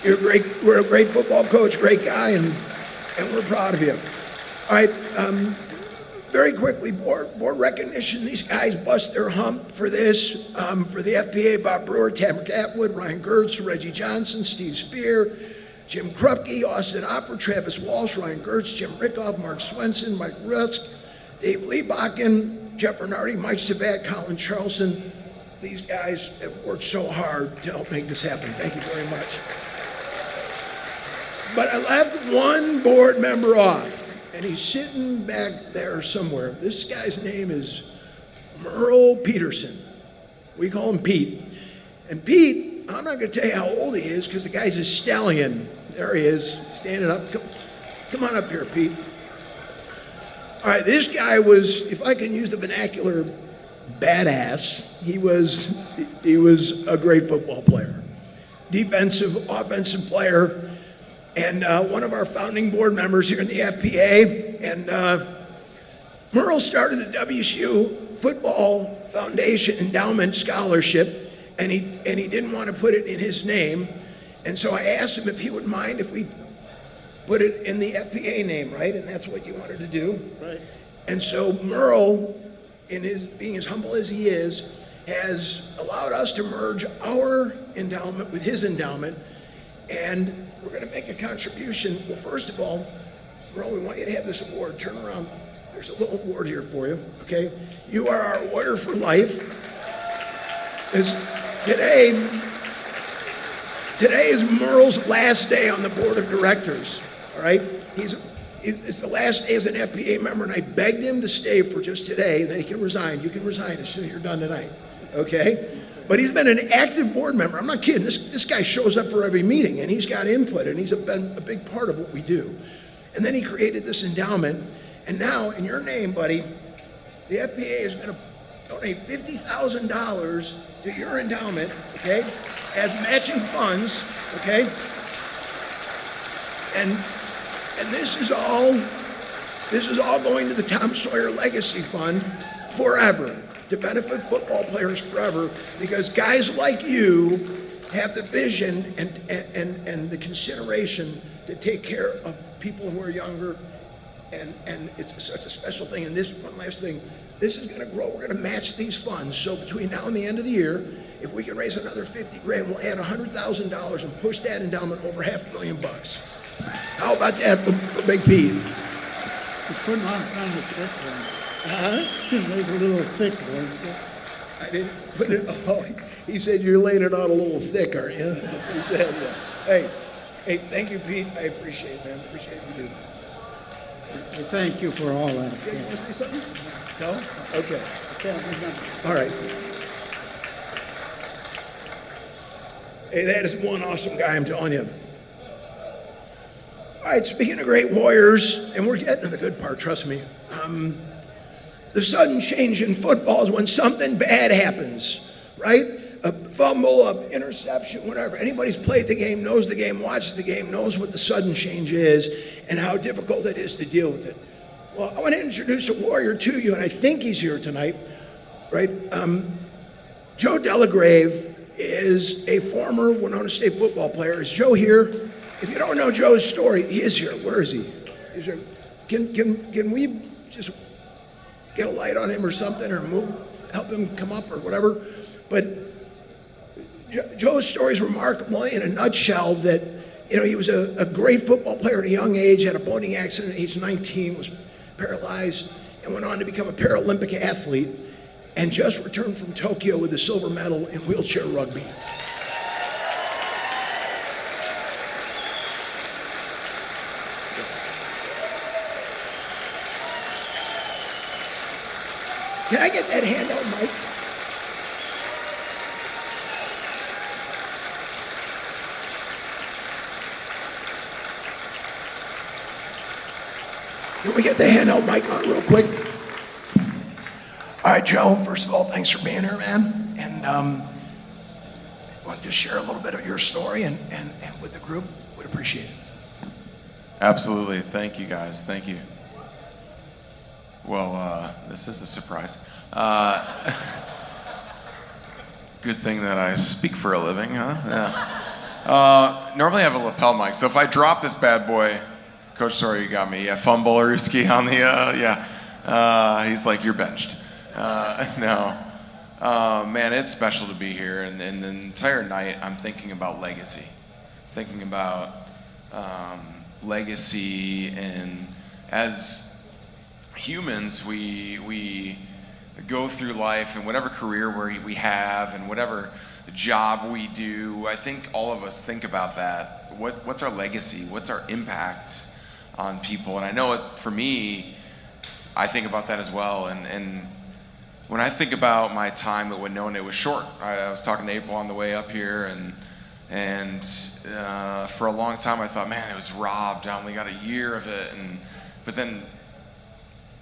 You're great. We're a great football coach, great guy, and we're proud of you. All right, very quickly, board recognition. These guys bust their hump for this. For the FPA, Bob Brewer, Tamara Atwood, Ryan Gertz, Reggie Johnson, Steve Spear, Jim Krupke, Austin Opper, Travis Walsh, Ryan Gertz, Jim Rickoff, Mark Swenson, Mike Rusk, Dave Leebakken, Jeff Bernardi, Mike Sabat, Colin Charlson. These guys have worked so hard to help make this happen. Thank you very much. But I left one board member off, and he's sitting back there somewhere. This guy's name is Merle Peterson. We call him Pete. And Pete, I'm not going to tell you how old he is because the guy's a stallion. There he is, standing up. Come on up here, Pete. All right, this guy was, if I can use the vernacular, badass. He was a great football player, defensive, offensive player, and one of our founding board members here in the FPA. And Merle started the WSU Football Foundation Endowment Scholarship, and he didn't want to put it in his name. And so I asked him if he would mind if we put it in the FPA name, right? And that's what you wanted to do. Right. And so Merle, in his being as humble as he is, has allowed us to merge our endowment with his endowment, and we're going to make a contribution. Well, first of all, Merle, we want you to have this award. Turn around. There's a little award here for you, okay? You are our Warrior for Life. Today is Merle's last day on the board of directors, all right? It's the last day as an FPA member, and I begged him to stay for just today, and then he can resign. You can resign as soon as you're done tonight, okay? But he's been an active board member. I'm not kidding. This guy shows up for every meeting, and he's got input, and he's been a big part of what we do. And then he created this endowment, and now, in your name, buddy, the FPA is going to donate $50,000 to your endowment, okay, as matching funds, okay? And this is all going to the Tom Sawyer Legacy Fund forever, to benefit football players forever, because guys like you have the vision and the consideration to take care of people who are younger, and it's such a special thing. And this, one last thing, this is going to grow. We're going to match these funds. So between now and the end of the year, if we can raise another 50 grand, we'll add $100,000 and push that endowment over $500,000. How about that for Big Pete? You put on kind of thick one. Make a little thick one. I didn't put it. Oh, he said you're laying it out a little thick, aren't you? That's what he said. Yeah. Hey, thank you, Pete. I appreciate it, man. Appreciate you doing. Well, thank you for all that. Yeah, you want to say something? No? Okay. I can't remember. All right. Hey, that is one awesome guy, I'm telling you. All right, speaking of great warriors, and we're getting to the good part, trust me. The sudden change in football is when something bad happens, right? A fumble, an interception, whatever. Anybody's played the game, knows the game, watched the game, knows what the sudden change is and how difficult it is to deal with it. Well, I want to introduce a warrior to you, and I think he's here tonight, right? Joe Delagrave is a former Winona State football player. Is Joe here? If you don't know Joe's story, he is here. Where is he? Is there, can we just get a light on him or something, or help him come up or whatever? But Joe's story is remarkable in a nutshell that, he was a great football player at a young age, had a boating accident at age 19, was paralyzed, and went on to become a Paralympic athlete, and just returned from Tokyo with a silver medal in wheelchair rugby. Can I get that handout, Mike? Can we get the handout mic on real quick? All right, Joe, first of all, thanks for being here, man. And want to just share a little bit of your story and with the group, would appreciate it. Absolutely, thank you guys, thank you. Well, this is a surprise. Good thing that I speak for a living, huh? Yeah. Normally I have a lapel mic, so if I drop this bad boy, Coach Sawyer, you got me. Yeah, fumble or risky on the, he's like, you're benched. No. Man, it's special to be here, and the entire night I'm thinking about legacy. Thinking about legacy, and as humans, we go through life, and whatever career we have and whatever job we do, I think all of us think about that. What's our legacy? What's our impact on people? And I know for me, I think about that as well. And when I think about my time at Winona, it was short. I was talking to April on the way up here, and for a long time I thought, man, it was robbed. I only got a year of it. But then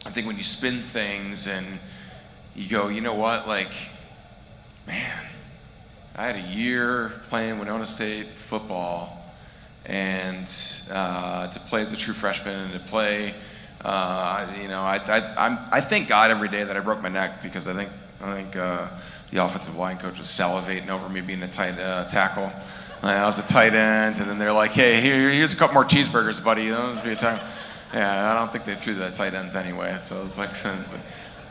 I think when you spin things and you go, you know what, like, man, I had a year playing Winona State football, and to play as a true freshman and to play, I thank God every day that I broke my neck, because I think the offensive line coach was salivating over me being a tight tackle. I was a tight end, and then they're like, hey, here's a couple more cheeseburgers, buddy. That'll be a time. Yeah, I don't think they threw the tight ends anyway, so it was like,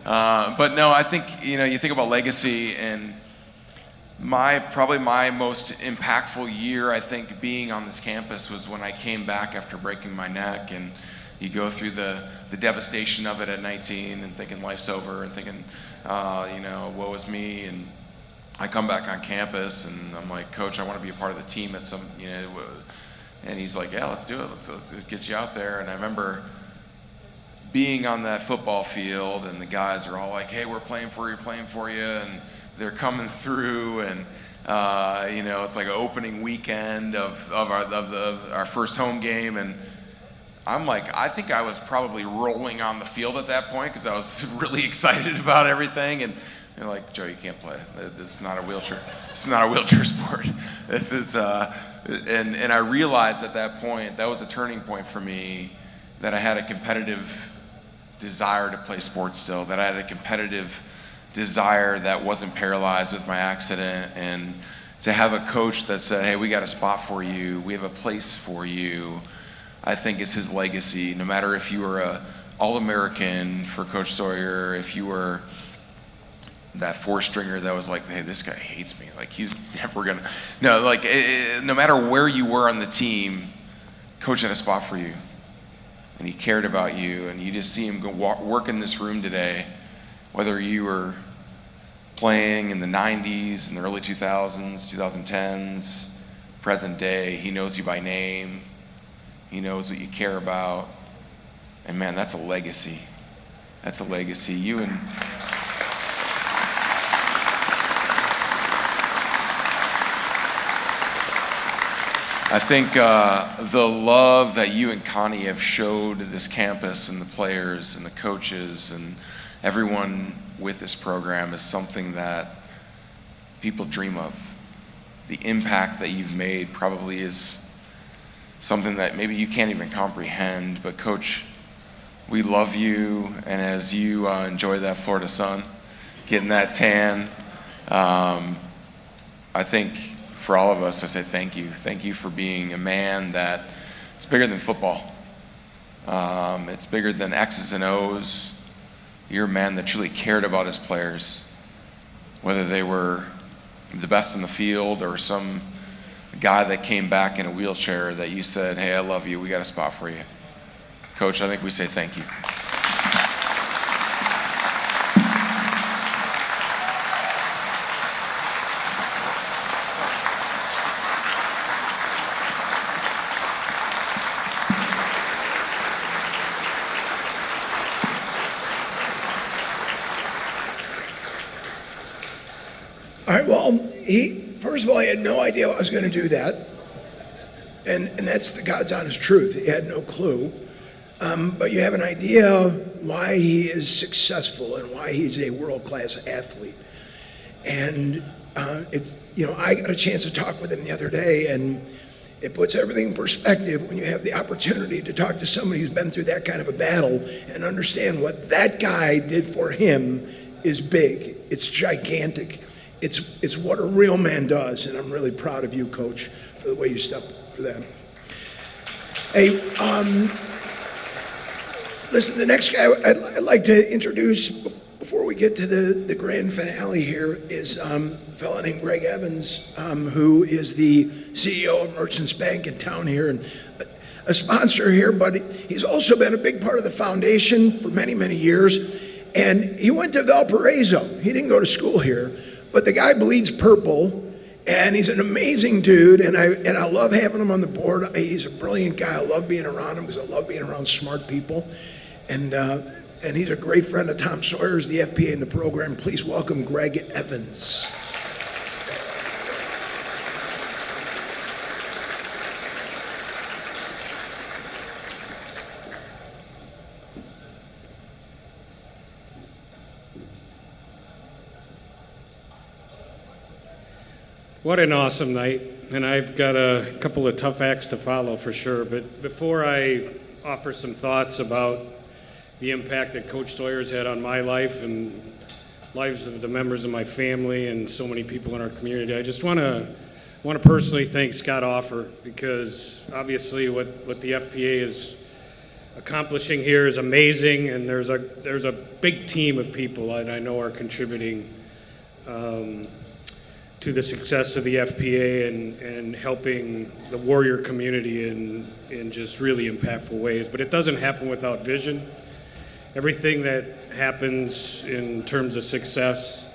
but no, I think, you think about legacy, and probably my most impactful year, I think, being on this campus was when I came back after breaking my neck, and you go through the devastation of it at 19 and thinking life's over and thinking, woe is me, and I come back on campus and I'm like, Coach, I want to be a part of the team at some, and he's like, yeah, let's do it. Let's get you out there. And I remember being on that football field, and the guys are all like, hey, we're playing for you, and they're coming through, and it's like an opening weekend of our first home game, and I'm like, I think I was probably rolling on the field at that point because I was really excited about everything, and they're like, Joe, you can't play. This is not a wheelchair. This is not a wheelchair sport. This is, and I realized at that point, that was a turning point for me, that I had a competitive desire to play sports still, that I had a competitive desire that wasn't paralyzed with my accident, and to have a coach that said, hey, we got a spot for you, we have a place for you, I think is his legacy. No matter if you were a All-American for Coach Sawyer, if you were that four-stringer that was like, hey, this guy hates me, like he's never gonna, no, like no matter where you were on the team, Coach had a spot for you, and he cared about you, and you just see him go work in this room today, whether you were playing in the 90s, in the early 2000s, 2010s, present day, he knows you by name, he knows what you care about, and man, that's a legacy. That's a legacy. You and I think the love that you and Kanye have showed this campus and the players and the coaches and everyone with this program is something that people dream of. The impact that you've made probably is something that maybe you can't even comprehend, but Coach, we love you, and as you enjoy that Florida sun, getting that tan, I think for all of us, I say thank you. Thank you for being a man that, it's bigger than football. It's bigger than X's and O's. You're a man that truly cared about his players, whether they were the best in the field or some guy that came back in a wheelchair that you said, hey, I love you, we got a spot for you. Coach, I think we say thank you. All right, well, first of all, he had no idea I was going to do that. And that's the God's honest truth. He had no clue. But you have an idea why he is successful and why he's a world-class athlete. And I got a chance to talk with him the other day, and it puts everything in perspective when you have the opportunity to talk to somebody who's been through that kind of a battle and understand what that guy did for him is big. It's gigantic. It's what a real man does, and I'm really proud of you, Coach, for the way you stepped up for that. Hey, listen, the next guy I'd like to introduce before we get to the grand finale here is a fellow named Greg Evans, who is the CEO of Merchants Bank in town here and a sponsor here, but he's also been a big part of the foundation for many, many years. And he went to Valparaiso. He didn't go to school here, but the guy bleeds purple, and he's an amazing dude, and I love having him on the board. He's a brilliant guy. I love being around him because I love being around smart people. And he's a great friend of Tom Sawyer's, the FPA in the program. Please welcome Greg Evans. What an awesome night, and I've got a couple of tough acts to follow for sure, but before I offer some thoughts about the impact that Coach Sawyer's had on my life and lives of the members of my family and so many people in our community, I just want to personally thank Scott Offer, because obviously what the FPA is accomplishing here is amazing, and there's a big team of people that I know are contributing to the success of the FPA and helping the Warrior community in just really impactful ways. But it doesn't happen without vision. Everything that happens in terms of success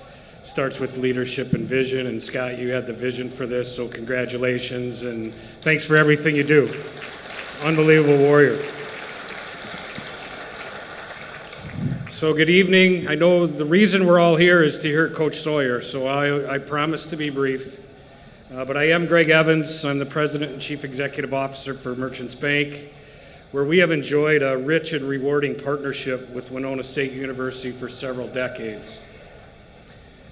starts with leadership and vision, and Scott, you had the vision for this, so congratulations, and thanks for everything you do. Unbelievable Warrior. So good evening. I know the reason we're all here is to hear Coach Sawyer, so I promise to be brief. But I am Greg Evans. I'm the President and Chief Executive Officer for Merchants Bank, where we have enjoyed a rich and rewarding partnership with Winona State University for several decades.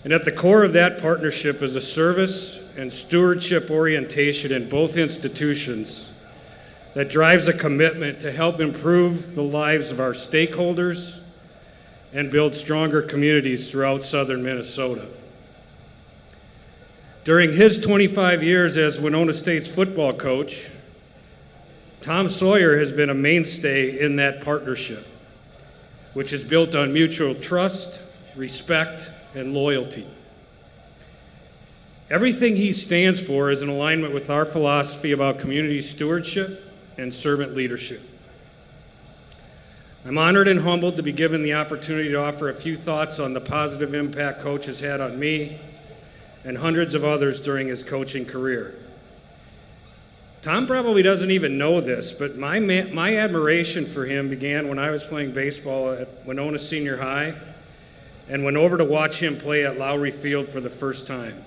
And at the core of that partnership is a service and stewardship orientation in both institutions that drives a commitment to help improve the lives of our stakeholders and build stronger communities throughout southern Minnesota. During his 25 years as Winona State's football coach, Tom Sawyer has been a mainstay in that partnership, which is built on mutual trust, respect, and loyalty. Everything he stands for is in alignment with our philosophy about community stewardship and servant leadership. I'm honored and humbled to be given the opportunity to offer a few thoughts on the positive impact Coach has had on me and hundreds of others during his coaching career. Tom probably doesn't even know this, but my admiration for him began when I was playing baseball at Winona Senior High and went over to watch him play at Lowry Field for the first time.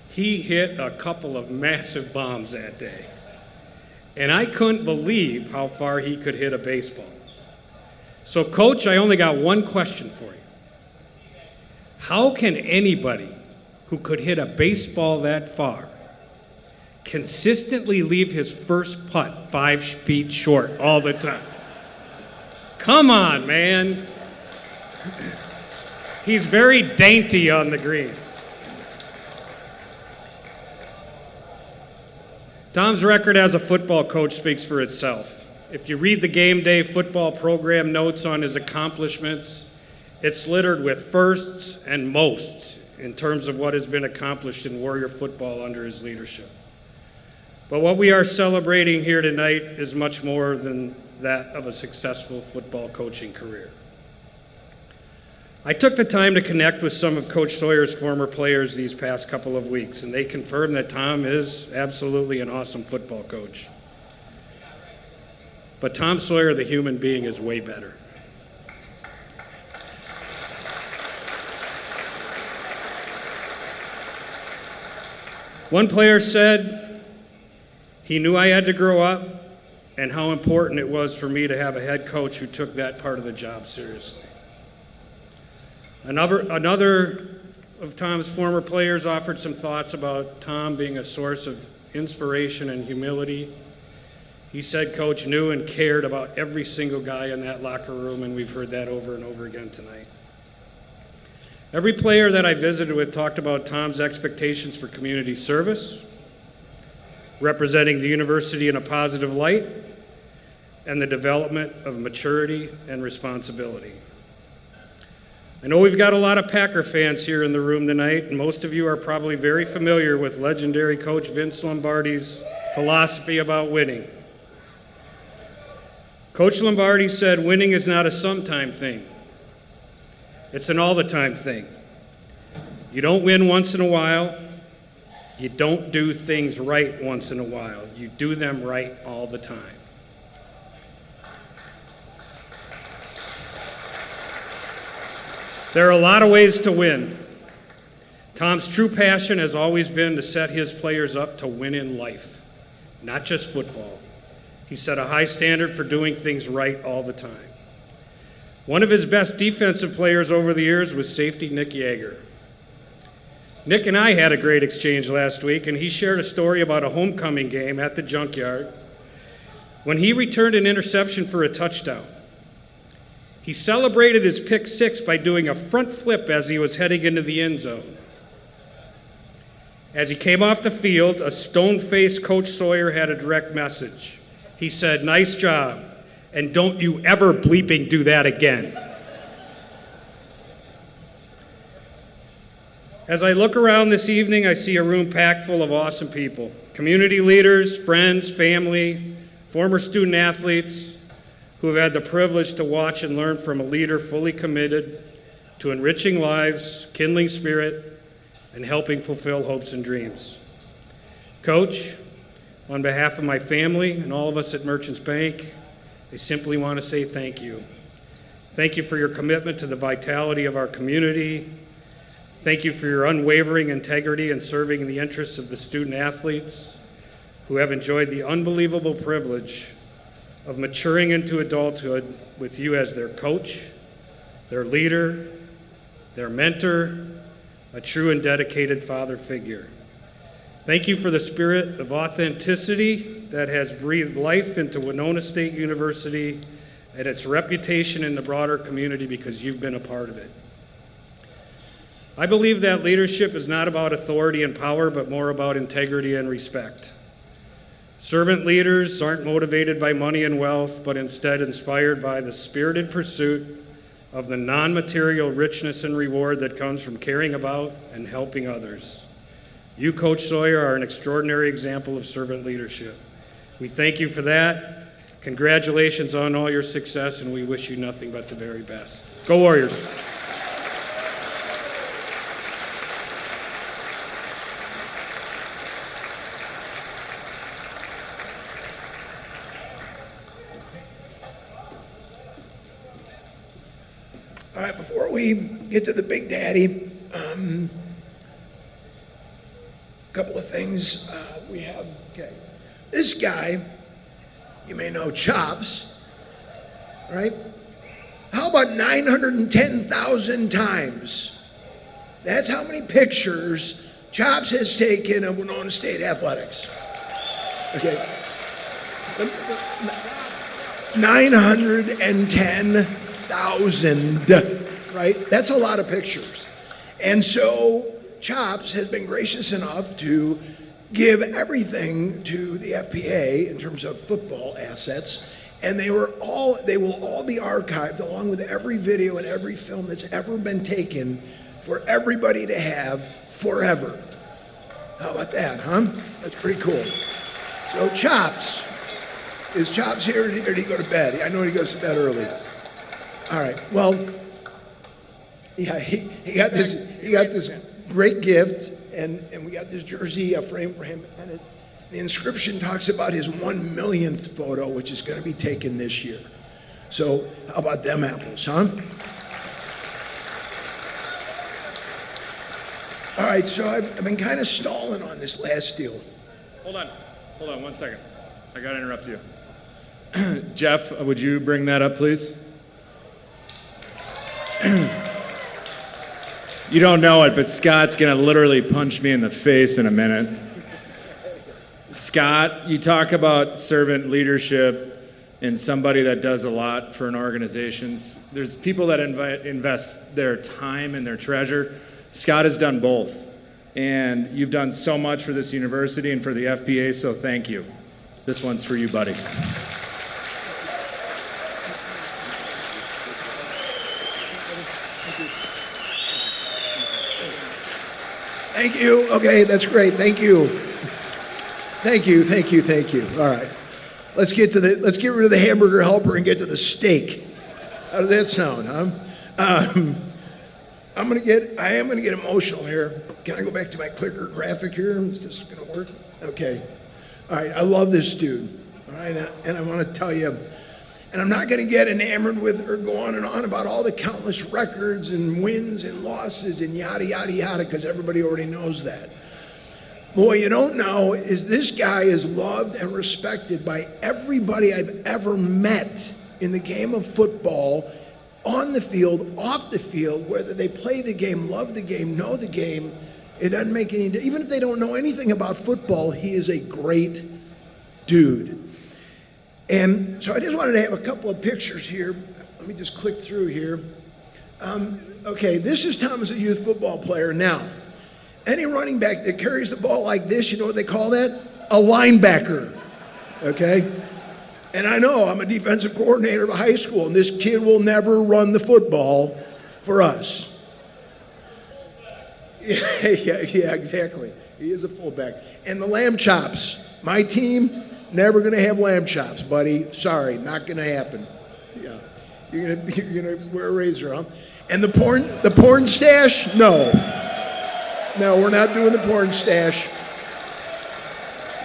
He hit a couple of massive bombs that day, and I couldn't believe how far he could hit a baseball. So, Coach, I only got one question for you. How can anybody who could hit a baseball that far consistently leave his first putt 5 feet short all the time? Come on, man. He's very dainty on the greens. Tom's record as a football coach speaks for itself. If you read the game day football program notes on his accomplishments, it's littered with firsts and mosts in terms of what has been accomplished in Warrior football under his leadership. But what we are celebrating here tonight is much more than that of a successful football coaching career. I took the time to connect with some of Coach Sawyer's former players these past couple of weeks, and they confirmed that Tom is absolutely an awesome football coach. But Tom Sawyer, the human being, is way better. One player said he knew I had to grow up and how important it was for me to have a head coach who took that part of the job seriously. Another of Tom's former players offered some thoughts about Tom being a source of inspiration and humility. He said Coach knew and cared about every single guy in that locker room, and we've heard that over and over again tonight. Every player that I visited with talked about Tom's expectations for community service, representing the university in a positive light, and the development of maturity and responsibility. I know we've got a lot of Packer fans here in the room tonight, and most of you are probably very familiar with legendary coach Vince Lombardi's philosophy about winning. Coach Lombardi said winning is not a sometime thing. It's an all-the-time thing. You don't win once in a while. You don't do things right once in a while. You do them right all the time. There are a lot of ways to win. Tom's true passion has always been to set his players up to win in life, not just football. He set a high standard for doing things right all the time. One of his best defensive players over the years was safety Nick Yeager. Nick and I had a great exchange last week, and he shared a story about a homecoming game at the junkyard when he returned an interception for a touchdown. He celebrated his pick six by doing a front flip as he was heading into the end zone. As he came off the field, a stone-faced Coach Sawyer had a direct message. He said, "Nice job, and don't you ever bleeping do that again." As I look around this evening, I see a room packed full of awesome people. Community leaders, friends, family, former student athletes who have had the privilege to watch and learn from a leader fully committed to enriching lives, kindling spirit, and helping fulfill hopes and dreams. Coach, on behalf of my family and all of us at Merchants Bank, I simply want to say thank you. Thank you for your commitment to the vitality of our community. Thank you for your unwavering integrity in serving the interests of the student athletes who have enjoyed the unbelievable privilege of maturing into adulthood with you as their coach, their leader, their mentor, a true and dedicated father figure. Thank you for the spirit of authenticity that has breathed life into Winona State University and its reputation in the broader community because you've been a part of it. I believe that leadership is not about authority and power, but more about integrity and respect. Servant leaders aren't motivated by money and wealth, but instead inspired by the spirited pursuit of the non-material richness and reward that comes from caring about and helping others. You, Coach Sawyer, are an extraordinary example of servant leadership. We thank you for that. Congratulations on all your success, and we wish you nothing but the very best. Go Warriors! All right, before we get to the Big Daddy, a couple of things we have. Okay, this guy, you may know Chops, right? How about 910,000 times? That's how many pictures Chops has taken of Winona State athletics. Okay, 910,000, right? That's a lot of pictures. And so Chops has been gracious enough to give everything to the FPA in terms of football assets, and they will all be archived along with every video and every film that's ever been taken for everybody to have forever. How about that, huh? That's pretty cool. So Chops, is Chops here or did he go to bed? I know he goes to bed early. All right, well, yeah, he got this great gift, and we got this jersey frame for him, and the inscription talks about his 1 millionth photo, which is going to be taken this year. So how about them apples, huh? All right, so I've been kind of stalling on this last deal. Hold on 1 second. I got to interrupt you. Jeff, would you bring that up, please? You don't know it, but Scott's gonna literally punch me in the face in a minute. Scott, you talk about servant leadership and somebody that does a lot for an organization. There's people that invest their time and their treasure. Scott has done both. And you've done so much for this university and for the FPA, so thank you. This one's for you, buddy. Thank you. Okay, that's great. Thank you. Thank you. All right. Let's get rid of the hamburger helper and get to the steak. How does that sound, huh? I am gonna get emotional here. Can I go back to my clicker graphic here? Is this gonna work? Okay. All right, I love this dude. All right, and I want to tell you, and I'm not gonna get enamored with or go on and on about all the countless records and wins and losses and yada, yada, yada, because everybody already knows that. But what you don't know is this guy is loved and respected by everybody I've ever met in the game of football, on the field, off the field, whether they play the game, love the game, know the game. It doesn't make any, even if they don't know anything about football, he is a great dude. And so I just wanted to have a couple of pictures here. Let me just click through here. Okay, this is Tom as a youth football player. Now, any running back that carries the ball like this, you know what they call that? A linebacker, okay? And I know I'm a defensive coordinator at a high school, and this kid will never run the football for us. Yeah, exactly. He is a fullback. And the lamb chops. My team, never going to have lamb chops, buddy. Sorry, not going to happen. Yeah, you're gonna wear a razor, huh? And the porn stash? No, we're not doing the porn stash.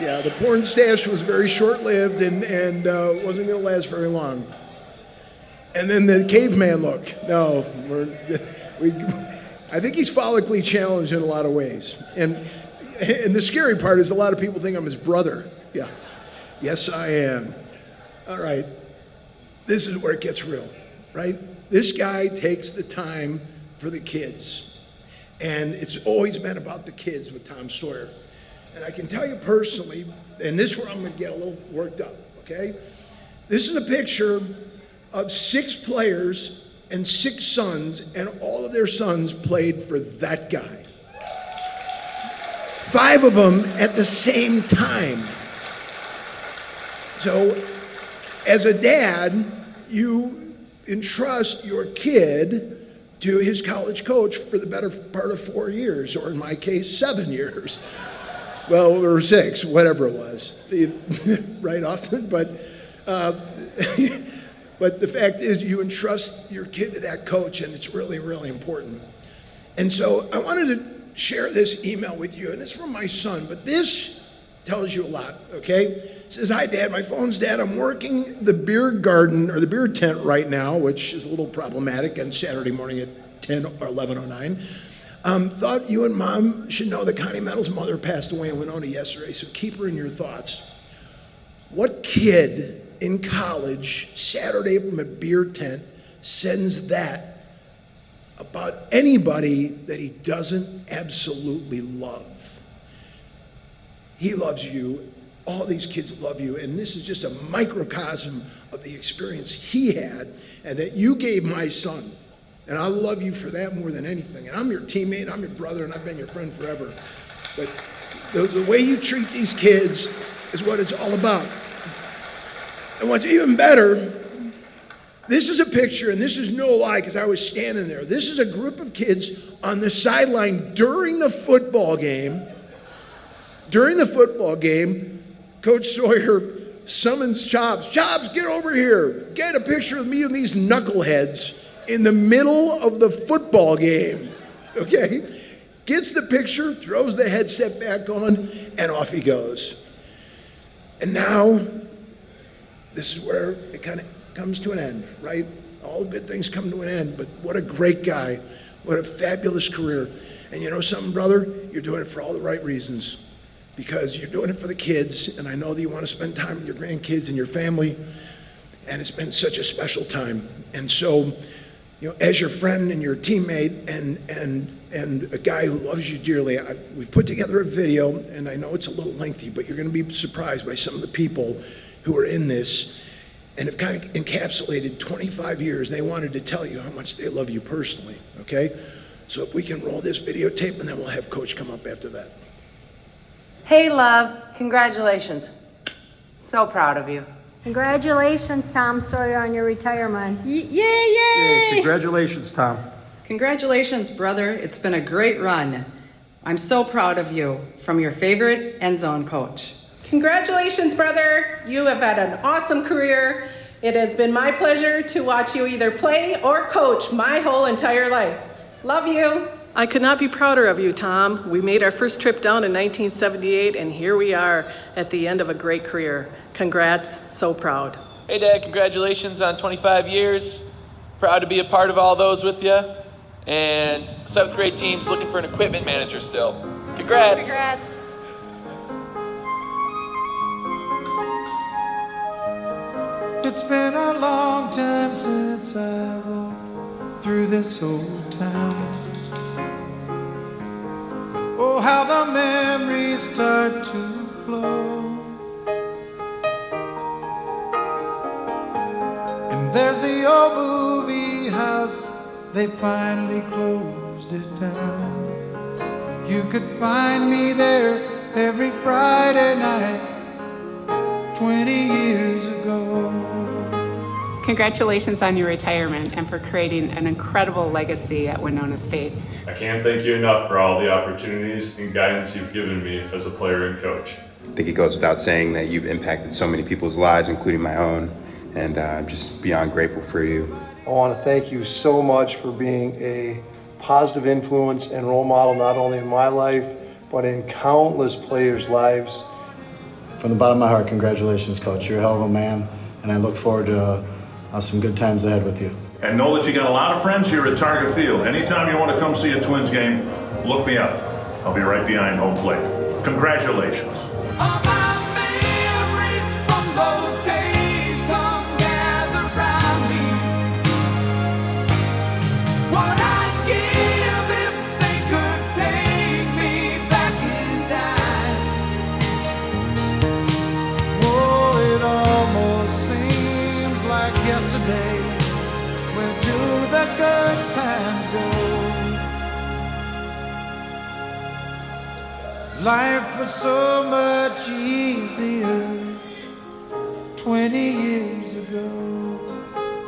Yeah, the porn stash was very short-lived and wasn't going to last very long. And then the caveman look. No, I think he's follically challenged in a lot of ways. And the scary part is a lot of people think I'm his brother. Yeah. Yes, I am. All right. This is where it gets real, right? This guy takes the time for the kids. And it's always been about the kids with Tom Sawyer. And I can tell you personally, and this is where I'm going to get a little worked up, okay? This is a picture of 6 players and 6 sons, and all of their sons played for that guy. 5 of them at the same time. So, as a dad, you entrust your kid to his college coach for the better part of 4 years, or in my case, 7 years. Well, or 6, whatever it was. Right, Austin? But the fact is, you entrust your kid to that coach, and it's really, really important. And so I wanted to share this email with you, and it's from my son, but this tells you a lot, okay? It says, "Hi, Dad, my phone's dead. I'm working the beer garden, or the beer tent right now," which is a little problematic on Saturday morning at 10 or 11:09. Thought you and Mom should know that Connie Meadows' mother passed away in Winona yesterday, so keep her in your thoughts. What kid in college, Saturday from a beer tent, sends that about anybody that he doesn't absolutely love? He loves you. All these kids love you. And this is just a microcosm of the experience he had and that you gave my son. And I love you for that more than anything. And I'm your teammate, I'm your brother, and I've been your friend forever. But the way you treat these kids is what it's all about. And what's even better, this is a picture, and this is no lie because I was standing there. This is a group of kids on the sideline during the football game. During the football game, Coach Sawyer summons Chops. "Chops, get over here. Get a picture of me and these knuckleheads in the middle of the football game." Okay? Gets the picture, throws the headset back on, and off he goes. And now, this is where it kind of comes to an end, right? All good things come to an end, but what a great guy. What a fabulous career. And you know something, brother? You're doing it for all the right reasons. Because you're doing it for the kids, and I know that you want to spend time with your grandkids and your family, and it's been such a special time. And so, you know, as your friend and your teammate and a guy who loves you dearly, we've put together a video, and I know it's a little lengthy, but you're going to be surprised by some of the people who are in this and have kind of encapsulated 25 years. They wanted to tell you how much they love you personally, okay? So if we can roll this videotape, and then we'll have Coach come up after that. Hey, love, congratulations. So proud of you. Congratulations, Tom Sawyer, on your retirement. Yay! Congratulations, Tom. Congratulations, brother. It's been a great run. I'm so proud of you, from your favorite end zone coach. Congratulations, brother. You have had an awesome career. It has been my pleasure to watch you either play or coach my whole entire life. Love you. I could not be prouder of you, Tom. We made our first trip down in 1978, and here we are at the end of a great career. Congrats, so proud. Hey, Dad, congratulations on 25 years. Proud to be a part of all those with you. And 7th grade team's looking for an equipment manager still. Congrats. Congrats. It's been a long time since I walked through this old town. how the memories start to flow. And there's the old movie house, they finally closed it down. You could find me there every Friday night, 20 years ago. Congratulations on your retirement and for creating an incredible legacy at Winona State. I can't thank you enough for all the opportunities and guidance you've given me as a player and coach. I think it goes without saying that you've impacted so many people's lives, including my own, and I'm just beyond grateful for you. I want to thank you so much for being a positive influence and role model, not only in my life, but in countless players' lives. From the bottom of my heart, congratulations, Coach. You're a hell of a man, and I look forward to some good times ahead with you. And know that you got a lot of friends here at Target Field. Anytime you want to come see a Twins game, look me up. I'll be right behind home plate. Congratulations. Yesterday, where do the good times go? Life was so much easier 20 years ago.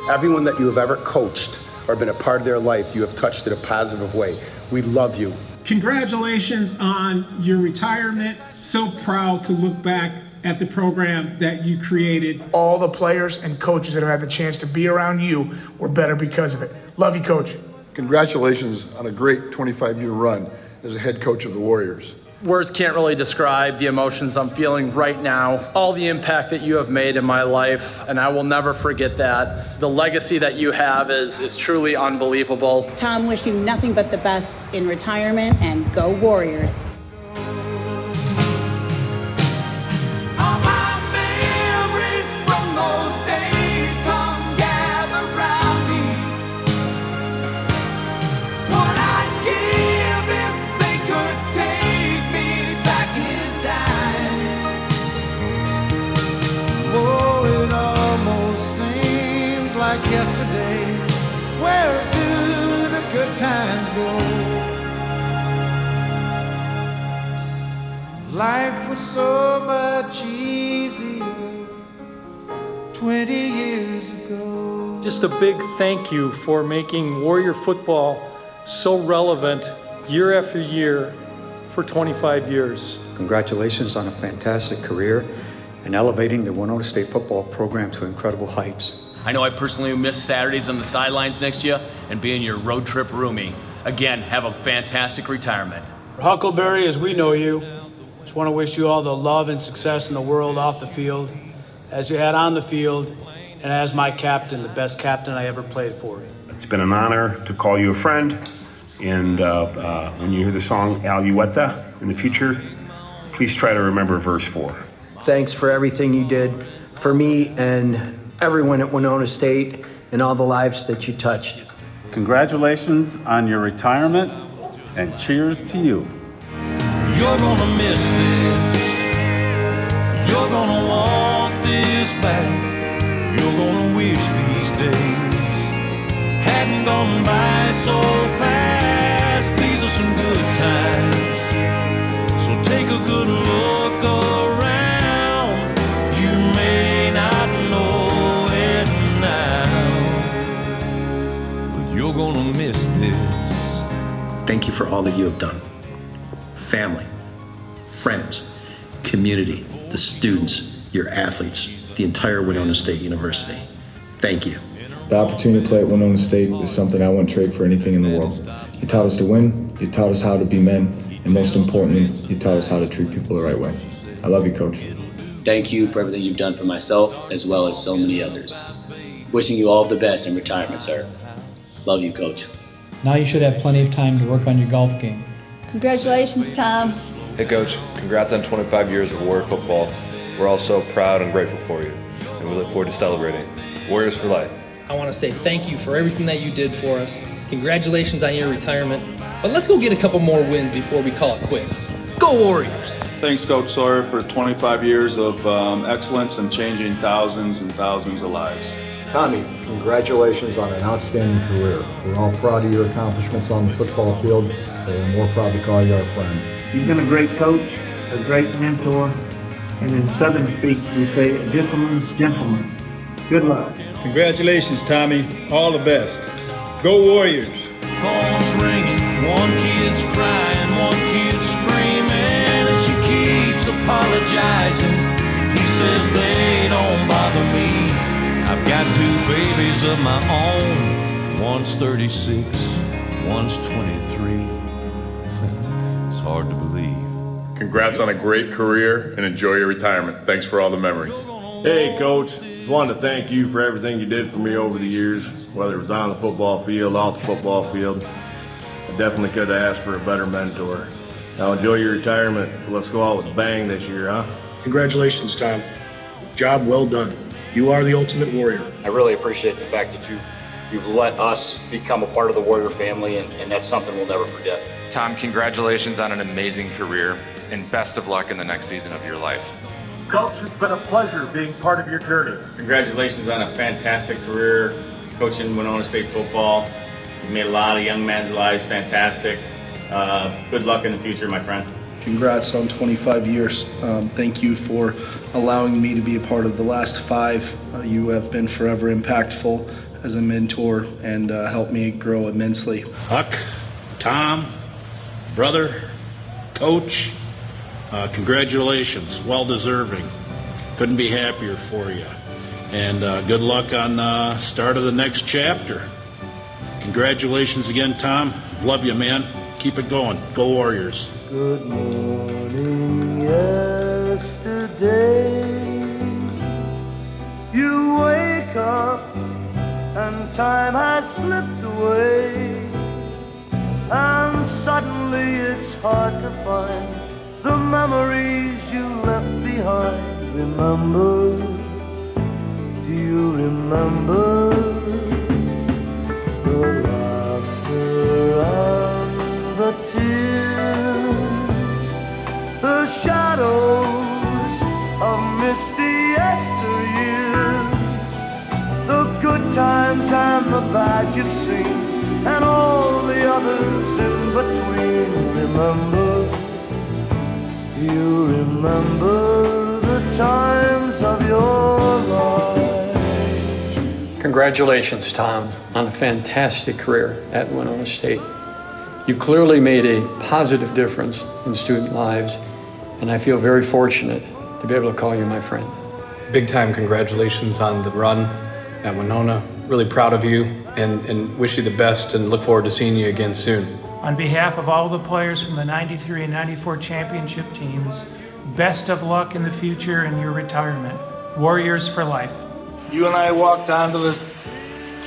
Everyone that you have ever coached or been a part of their life, you have touched in a positive way. We love you. Congratulations on your retirement. So proud to look back at the program that you created. All the players and coaches that have had the chance to be around you were better because of it. Love you, Coach. Congratulations on a great 25-year run as a head coach of the Warriors. Words can't really describe the emotions I'm feeling right now, all the impact that you have made in my life, and I will never forget that. The legacy that you have is truly unbelievable. Tom, wish you nothing but the best in retirement, and go Warriors. Yesterday, where do the good times go? Life was so much easier 20 years ago. Just a big thank you for making Warrior football so relevant year after year for 25 years. Congratulations on a fantastic career and elevating the Winona State football program to incredible heights. I know I personally miss Saturdays on the sidelines next to you and being your road trip roomie. Again, have a fantastic retirement. Huckleberry, as we know you, just want to wish you all the love and success in the world off the field, as you had on the field, and as my captain, the best captain I ever played for. It's been an honor to call you a friend, and when you hear the song Alueta in the future, please try to remember verse 4. Thanks for everything you did for me and everyone at Winona State and all the lives that you touched. Congratulations on your retirement, and cheers to you. You're gonna miss this. You're gonna want this back. You're gonna wish these days hadn't gone by so fast. These are some good times, so take a good look around. You may not know it now, but you're gonna miss this. Thank you for all that you have done. Family, friends, community, the students, your athletes, the entire Winona State University. Thank you. The opportunity to play at Winona State is something I wouldn't trade for anything in the world. You taught us to win, you taught us how to be men, and most importantly, you taught us how to treat people the right way. I love you, Coach. Thank you for everything you've done for myself, as well as so many others. Wishing you all the best in retirement, sir. Love you, Coach. Now you should have plenty of time to work on your golf game. Congratulations, Tom. Hey, Coach. Congrats on 25 years of Warrior football. We're all so proud and grateful for you, and we look forward to celebrating. Warriors for life. I want to say thank you for everything that you did for us. Congratulations on your retirement. But let's go get a couple more wins before we call it quits. Go Warriors! Thanks, Coach Sawyer, for 25 years of excellence and changing thousands and thousands of lives. Tommy, congratulations on an outstanding career. We're all proud of your accomplishments on the football field, and we're proud to call you our friend. You've been a great coach, a great mentor, and in Southern speak, we say a gentleman's gentleman. Good luck. Congratulations, Tommy. All the best. Go Warriors. Phone's ringing, one kid's crying, one kid's screaming, and she keeps apologizing. He says they don't bother me. I've got two babies of my own. One's 36, one's 23. It's hard to believe. Congrats on a great career and enjoy your retirement. Thanks for all the memories. Hey, Coach. Just wanted to thank you for everything you did for me over the years, whether it was on the football field, off the football field. I definitely could have asked for a better mentor. Now enjoy your retirement. Let's go out with a bang this year, huh? Congratulations, Tom. Job well done. You are the ultimate warrior. I really appreciate the fact that you've let us become a part of the Warrior family, and that's something we'll never forget. Tom, congratulations on an amazing career, and best of luck in the next season of your life. Coach, it's been a pleasure being part of your journey. Congratulations on a fantastic career coaching Winona State Football. You've made a lot of young men's lives fantastic. Good luck in the future, my friend. Congrats on 25 years. Thank you for allowing me to be a part of the last 5. You have been forever impactful as a mentor and helped me grow immensely. Huck, Tom, brother, coach, congratulations. Well deserving. Couldn't be happier for you. And good luck on the start of the next chapter. Congratulations again, Tom. Love you, man. Keep it going. Go Warriors. Good morning, yesterday. You wake up and time has slipped away, and suddenly it's hard to find the memories you left behind. Remember, do you remember the laughter and the tears, the shadows of misty yesteryears, the good times and the bad you've seen, and all the others in between? Remember, do you remember the times of your life? Congratulations, Tom, on a fantastic career at Winona State. You clearly made a positive difference in student lives, and I feel very fortunate to be able to call you my friend. Big time congratulations on the run at Winona. Really proud of you and wish you the best and look forward to seeing you again soon. On behalf of all the players from the 93 and 94 championship teams, best of luck in the future and your retirement. Warriors for life. You and I walked onto the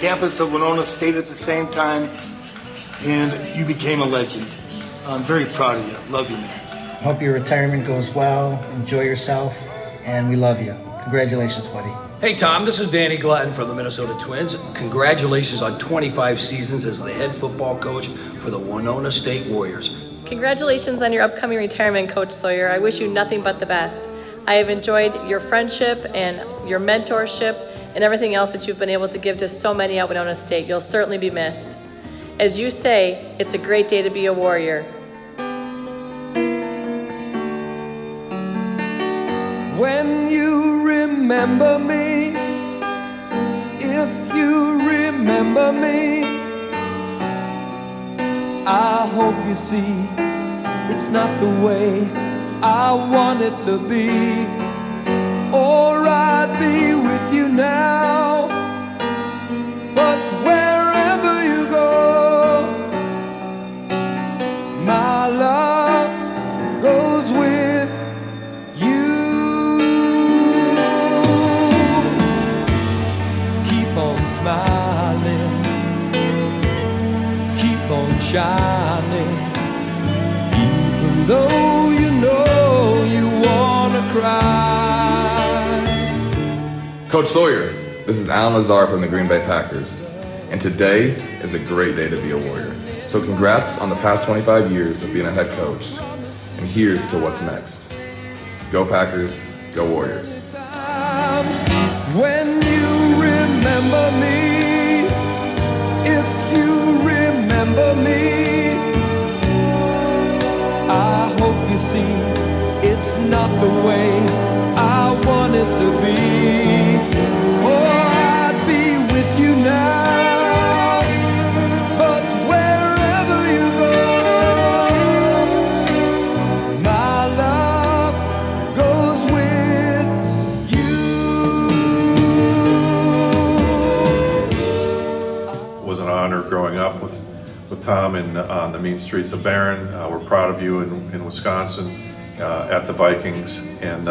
campus of Winona State at the same time, and you became a legend. I'm very proud of you. Love you, man. Hope your retirement goes well. Enjoy yourself, and we love you. Congratulations, buddy. Hey, Tom, this is Danny Gladden from the Minnesota Twins. Congratulations on 25 seasons as the head football coach for the Winona State Warriors. Congratulations on your upcoming retirement, Coach Sawyer. I wish you nothing but the best. I have enjoyed your friendship and your mentorship and everything else that you've been able to give to so many at Winona State. You'll certainly be missed. As you say, it's a great day to be a Warrior. When you remember me, if you remember me, I hope you see it's not the way I want it to be, or I'd be with you now. But wherever you go, my love goes with you. Keep on smiling, keep on shining, even though you know you wanna cry. Coach Sawyer, this is Alan Lazar from the Green Bay Packers, and today is a great day to be a Warrior. So congrats on the past 25 years of being a head coach. And here's to what's next. Go Packers, go Warriors. When you remember me, if you remember me, I hope you see it's not the way I want it to be. Oh, I'd be with you now, but wherever you go, my love goes with you. It was an honor growing up with Tom on the mean streets of Barron. We're proud of you in Wisconsin, at the Vikings, and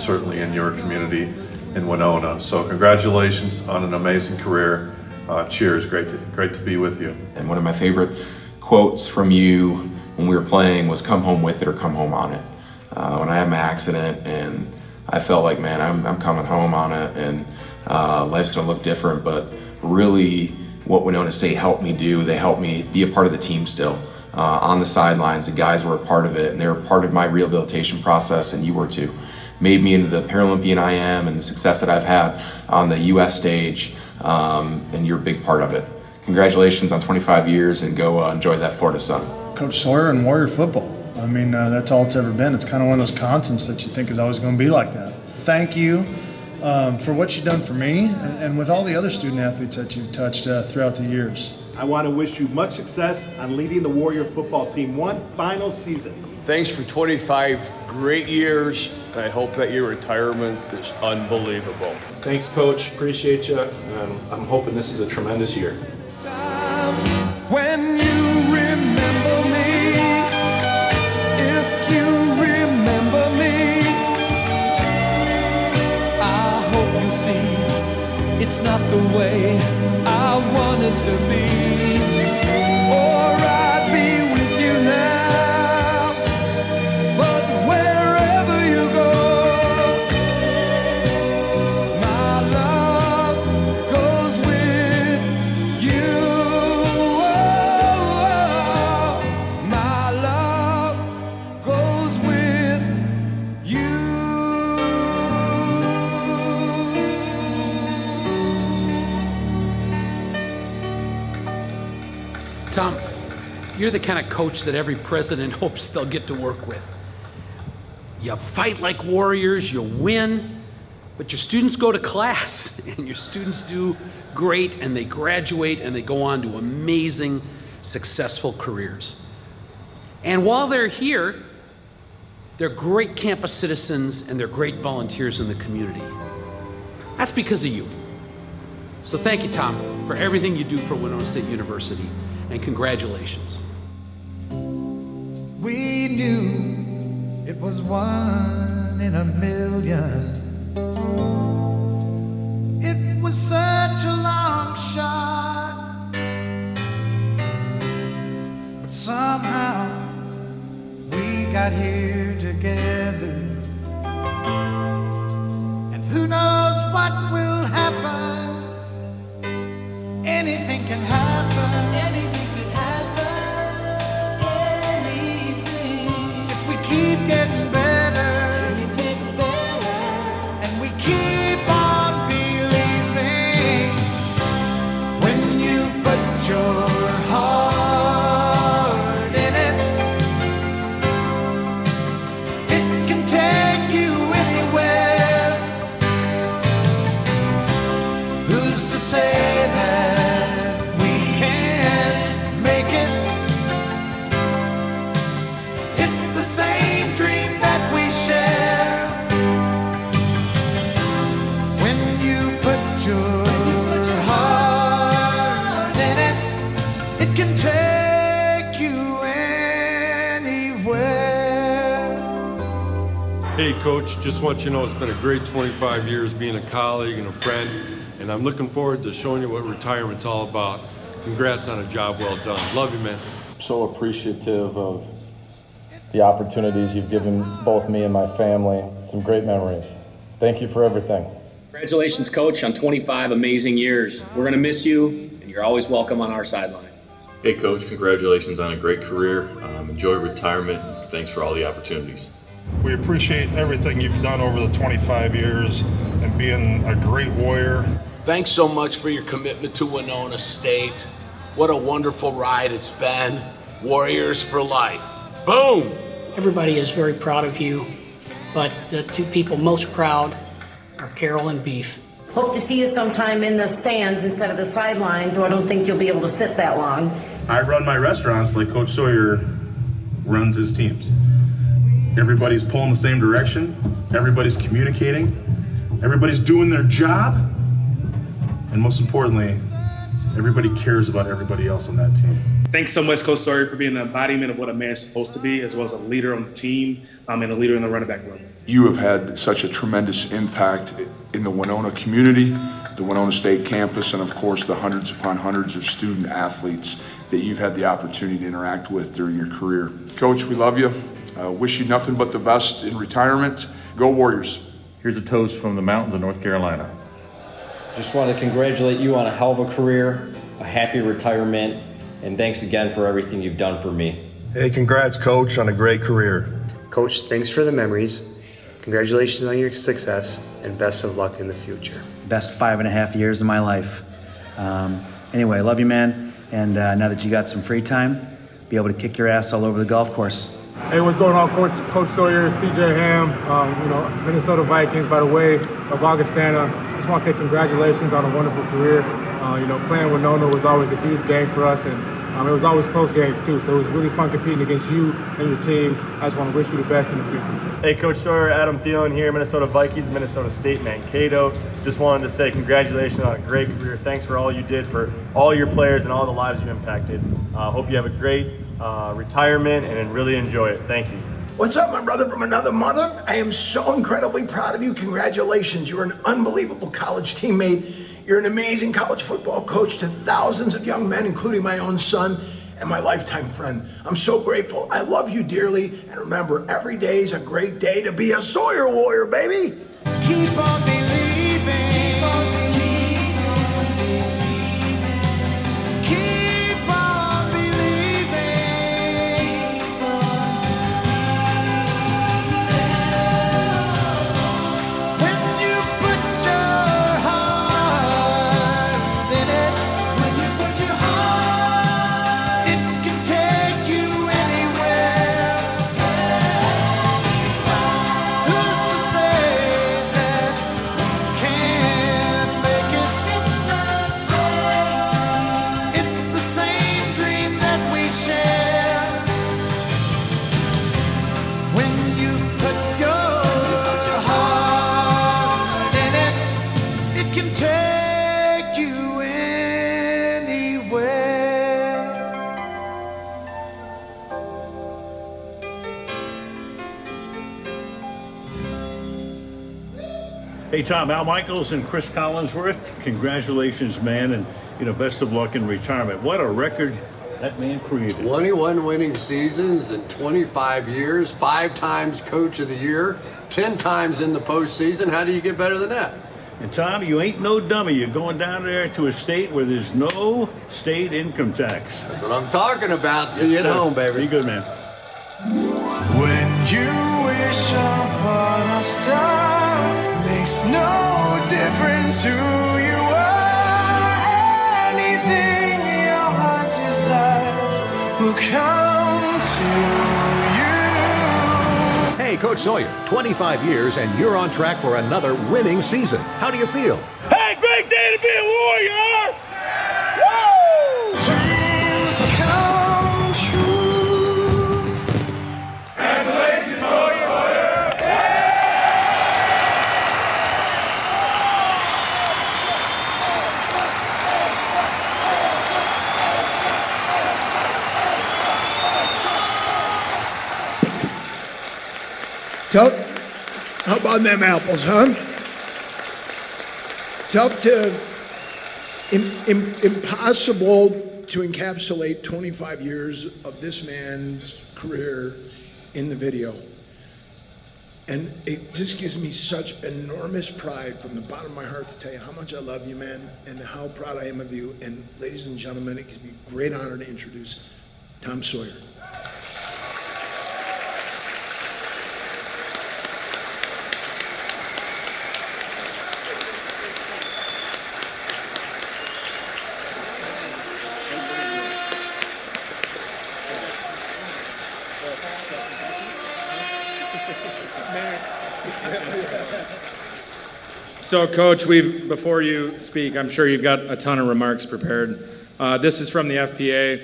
certainly in your community in Winona. So congratulations on an amazing career. Cheers, great to be with you. And one of my favorite quotes from you when we were playing was "Come home with it or come home on it." When I had my accident and I felt like, man, I'm coming home on it, and life's gonna look different, but really what Winona State helped me do, they helped me be a part of the team still. On the sidelines, the guys were a part of it, and they were part of my rehabilitation process, and you were too. Made me into the Paralympian I am, and the success that I've had on the US stage, and you're a big part of it. Congratulations on 25 years, and go enjoy that Florida sun. Coach Sawyer and Warrior football. I mean, that's all it's ever been. It's kind of one of those constants that you think is always going to be like that. Thank you for what you've done for me, and with all the other student athletes that you've touched throughout the years. I want to wish you much success on leading the Warrior football team one final season. Thanks for 25 great years. I hope that your retirement is unbelievable. Thanks, Coach. Appreciate you. I'm hoping this is a tremendous year. When you remember me, if you remember me, I hope you see it's not the way I want it to be. Or I'd be with you now, but wherever you go, my love goes with you. Oh, my love goes with you. Tom, you're the kind of coach that every president hopes they'll get to work with. You fight like warriors, you win, but your students go to class, and your students do great, and they graduate, and they go on to amazing, successful careers. And while they're here, they're great campus citizens, and they're great volunteers in the community. That's because of you. So thank you, Tom, for everything you do for Winona State University. And congratulations. We knew it was 1 in a million. It was such a long shot, but somehow we got here together. And who knows what will happen? Anything can happen. Anything could happen. Anything. If we keep getting better, and we keep on believing. When you put your heart in it, it can take you anywhere. Who's to say that same dream that we share? When you put your heart in it, it can take you anywhere. Hey Coach, just want you to know it's been a great 25 years being a colleague and a friend, and I'm looking forward to showing you what retirement's all about. Congrats on a job well done. Love you, man. So appreciative of the opportunities you've given both me and my family. Some great memories. Thank you for everything. Congratulations, Coach, on 25 amazing years. We're going to miss you, and you're always welcome on our sideline. Hey Coach, congratulations on a great career. Enjoy retirement. Thanks for all the opportunities. We appreciate everything you've done over the 25 years and being a great Warrior. Thanks so much for your commitment to Winona State. What a wonderful ride it's been. Warriors for life. Boom! Everybody is very proud of you, but the two people most proud are Carol and Beef. Hope to see you sometime in the stands instead of the sideline, though I don't think you'll be able to sit that long. I run my restaurants like Coach Sawyer runs his teams. Everybody's pulling the same direction, everybody's communicating, everybody's doing their job, and most importantly, everybody cares about everybody else on that team. Thanks so much, Coach Sawyer, for being an embodiment of what a man is supposed to be, as well as a leader on the team and a leader in the running back room. You have had such a tremendous impact in the Winona community, the Winona State campus, and of course the hundreds upon hundreds of student athletes that you've had the opportunity to interact with during your career. Coach, we love you. Wish you nothing but the best in retirement. Go Warriors. Here's a toast from the mountains of North Carolina. Just want to congratulate you on a hell of a career, a happy retirement, and thanks again for everything you've done for me. Hey, congrats, Coach, on a great career. Coach, thanks for the memories. Congratulations on your success, and best of luck in the future. Best 5.5 years of my life. Anyway, I love you, man. And now that you got some free time, be able to kick your ass all over the golf course. Hey, what's going on, Coach Sawyer, CJ Ham, Minnesota Vikings, by the way, of Augustana. Just want to say congratulations on a wonderful career. Playing Winona was always a huge game for us, and it was always close games too. So it was really fun competing against you and your team. I just want to wish you the best in the future. Hey, Coach Sawyer, Adam Thielen here, Minnesota Vikings, Minnesota State Mankato. Just wanted to say congratulations on a great career. Thanks for all you did for all your players and all the lives you impacted. Hope you have a great retirement and really enjoy it. Thank you. What's up, my brother from another mother? I am so incredibly proud of you. Congratulations. You're an unbelievable college teammate. You're an amazing college football coach to thousands of young men, including my own son and my lifetime friend. I'm so grateful. I love you dearly. And remember, every day is a great day to be a Sawyer Warrior, baby. Keep on believing. Keep on believing. When you put your heart in it, when you put your heart, it can take you anywhere. Who's to say that you can't make it? It's the same dream that we share. When you put your heart in it, it can take you anywhere. Hey Tom, Al Michaels and Chris Collinsworth, congratulations, man, and best of luck in retirement. What a record that man created. 21 winning seasons in 25 years, 5 times Coach of the Year, 10 times in the postseason. How do you get better than that? And Tom, you ain't no dummy. You're going down there to a state where there's no state income tax. That's what I'm talking about. See you at home, baby. Be good, man. When you wish upon a star, makes no difference who you are. Anything your heart desires will come to you. Hey, Coach Sawyer, 25 years and you're on track for another winning season. How do you feel? Hey, great day to be a Warrior! Woo! Dreams come true. Congratulations, Sawyer! Tough. How about them apples, huh? Tough to, impossible to encapsulate 25 years of this man's career in the video. And it just gives me such enormous pride from the bottom of my heart to tell you how much I love you, man, and how proud I am of you. And ladies and gentlemen, it gives me a great honor to introduce Tom Sawyer. So, Coach, before you speak, I'm sure you've got a ton of remarks prepared. This is from the FPA.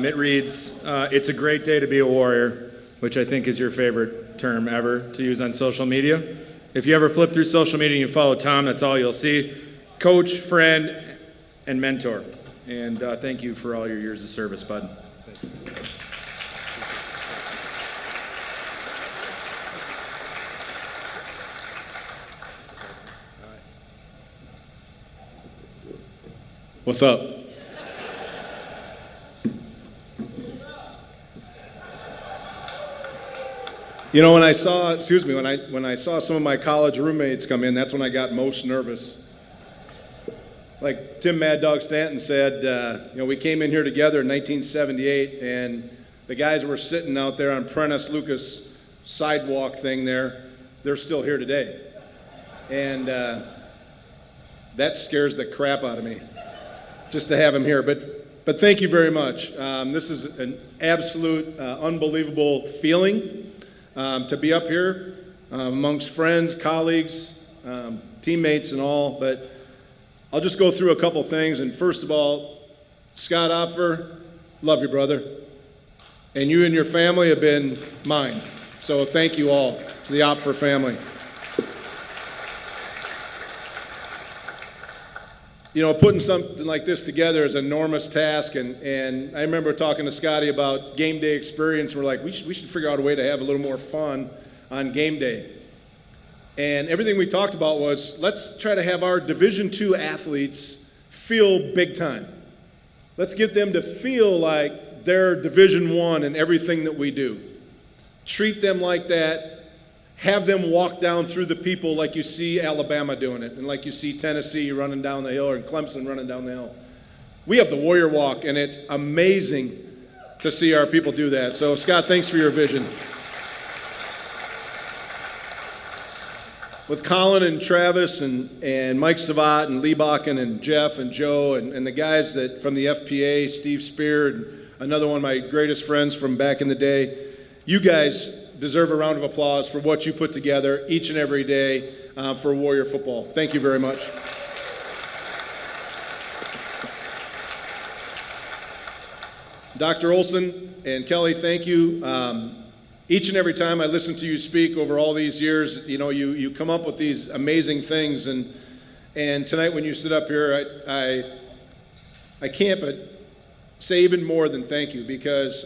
It reads, "It's a great day to be a Warrior," which I think is your favorite term ever to use on social media. If you ever flip through social media and you follow Tom, that's all you'll see. Coach, friend, and mentor. And thank you for all your years of service, bud. What's up? You know, when I saw some of my college roommates come in, that's when I got most nervous. Like Tim Mad Dog Stanton said, we came in here together in 1978, and the guys were sitting out there on Prentice Lucas sidewalk thing there. They're still here today, and that scares the crap out of me, just to have him here. But thank you very much. This is an absolute unbelievable feeling to be up here amongst friends, colleagues, teammates, and all. But I'll just go through a couple things. And first of all, Scott Opfer, love you, brother. And you and your family have been mine. So thank you all to the Opfer family. You know, putting something like this together is an enormous task, and I remember talking to Scotty about game day experience. We're like, we should figure out a way to have a little more fun on game day. And everything we talked about was, let's try to have our Division II athletes feel big time. Let's get them to feel like they're Division I in everything that we do. Treat them like that. Have them walk down through the people like you see Alabama doing it, and like you see Tennessee running down the hill, or Clemson running down the hill. We have the Warrior Walk, and it's amazing to see our people do that. So, Scott, thanks for your vision. With Colin and Travis and Mike Savat and Lee Bakken and Jeff and Joe and the guys that from the FPA, Steve Spear, and another one of my greatest friends from back in the day, you guys deserve a round of applause for what you put together each and every day for Warrior football. Thank you very much. Dr. Olson and Kelly, thank you. Each and every time I listen to you speak over all these years, you know, you come up with these amazing things. And tonight when you stood up here, I can't but say even more than thank you, because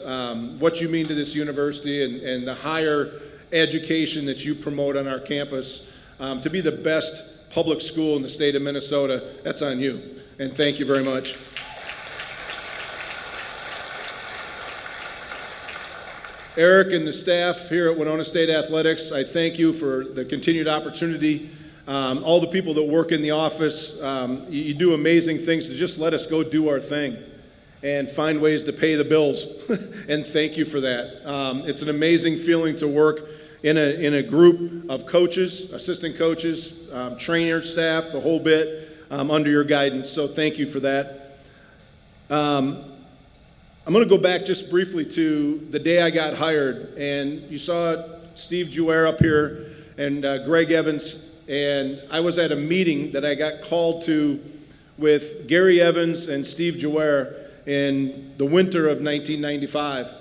what you mean to this university and the higher education that you promote on our campus, to be the best public school in the state of Minnesota, that's on you. And thank you very much. Eric and the staff here at Winona State Athletics, I thank you for the continued opportunity. All the people that work in the office, you do amazing things to just let us go do our thing and find ways to pay the bills. And thank you for that. It's an amazing feeling to work in a group of coaches, assistant coaches, trainer staff, the whole bit, under your guidance. So thank you for that. I'm going to go back just briefly to the day I got hired, and you saw Steve Jouer up here and Greg Evans, and I was at a meeting that I got called to with Gary Evans and Steve Jouer in the winter of 1995.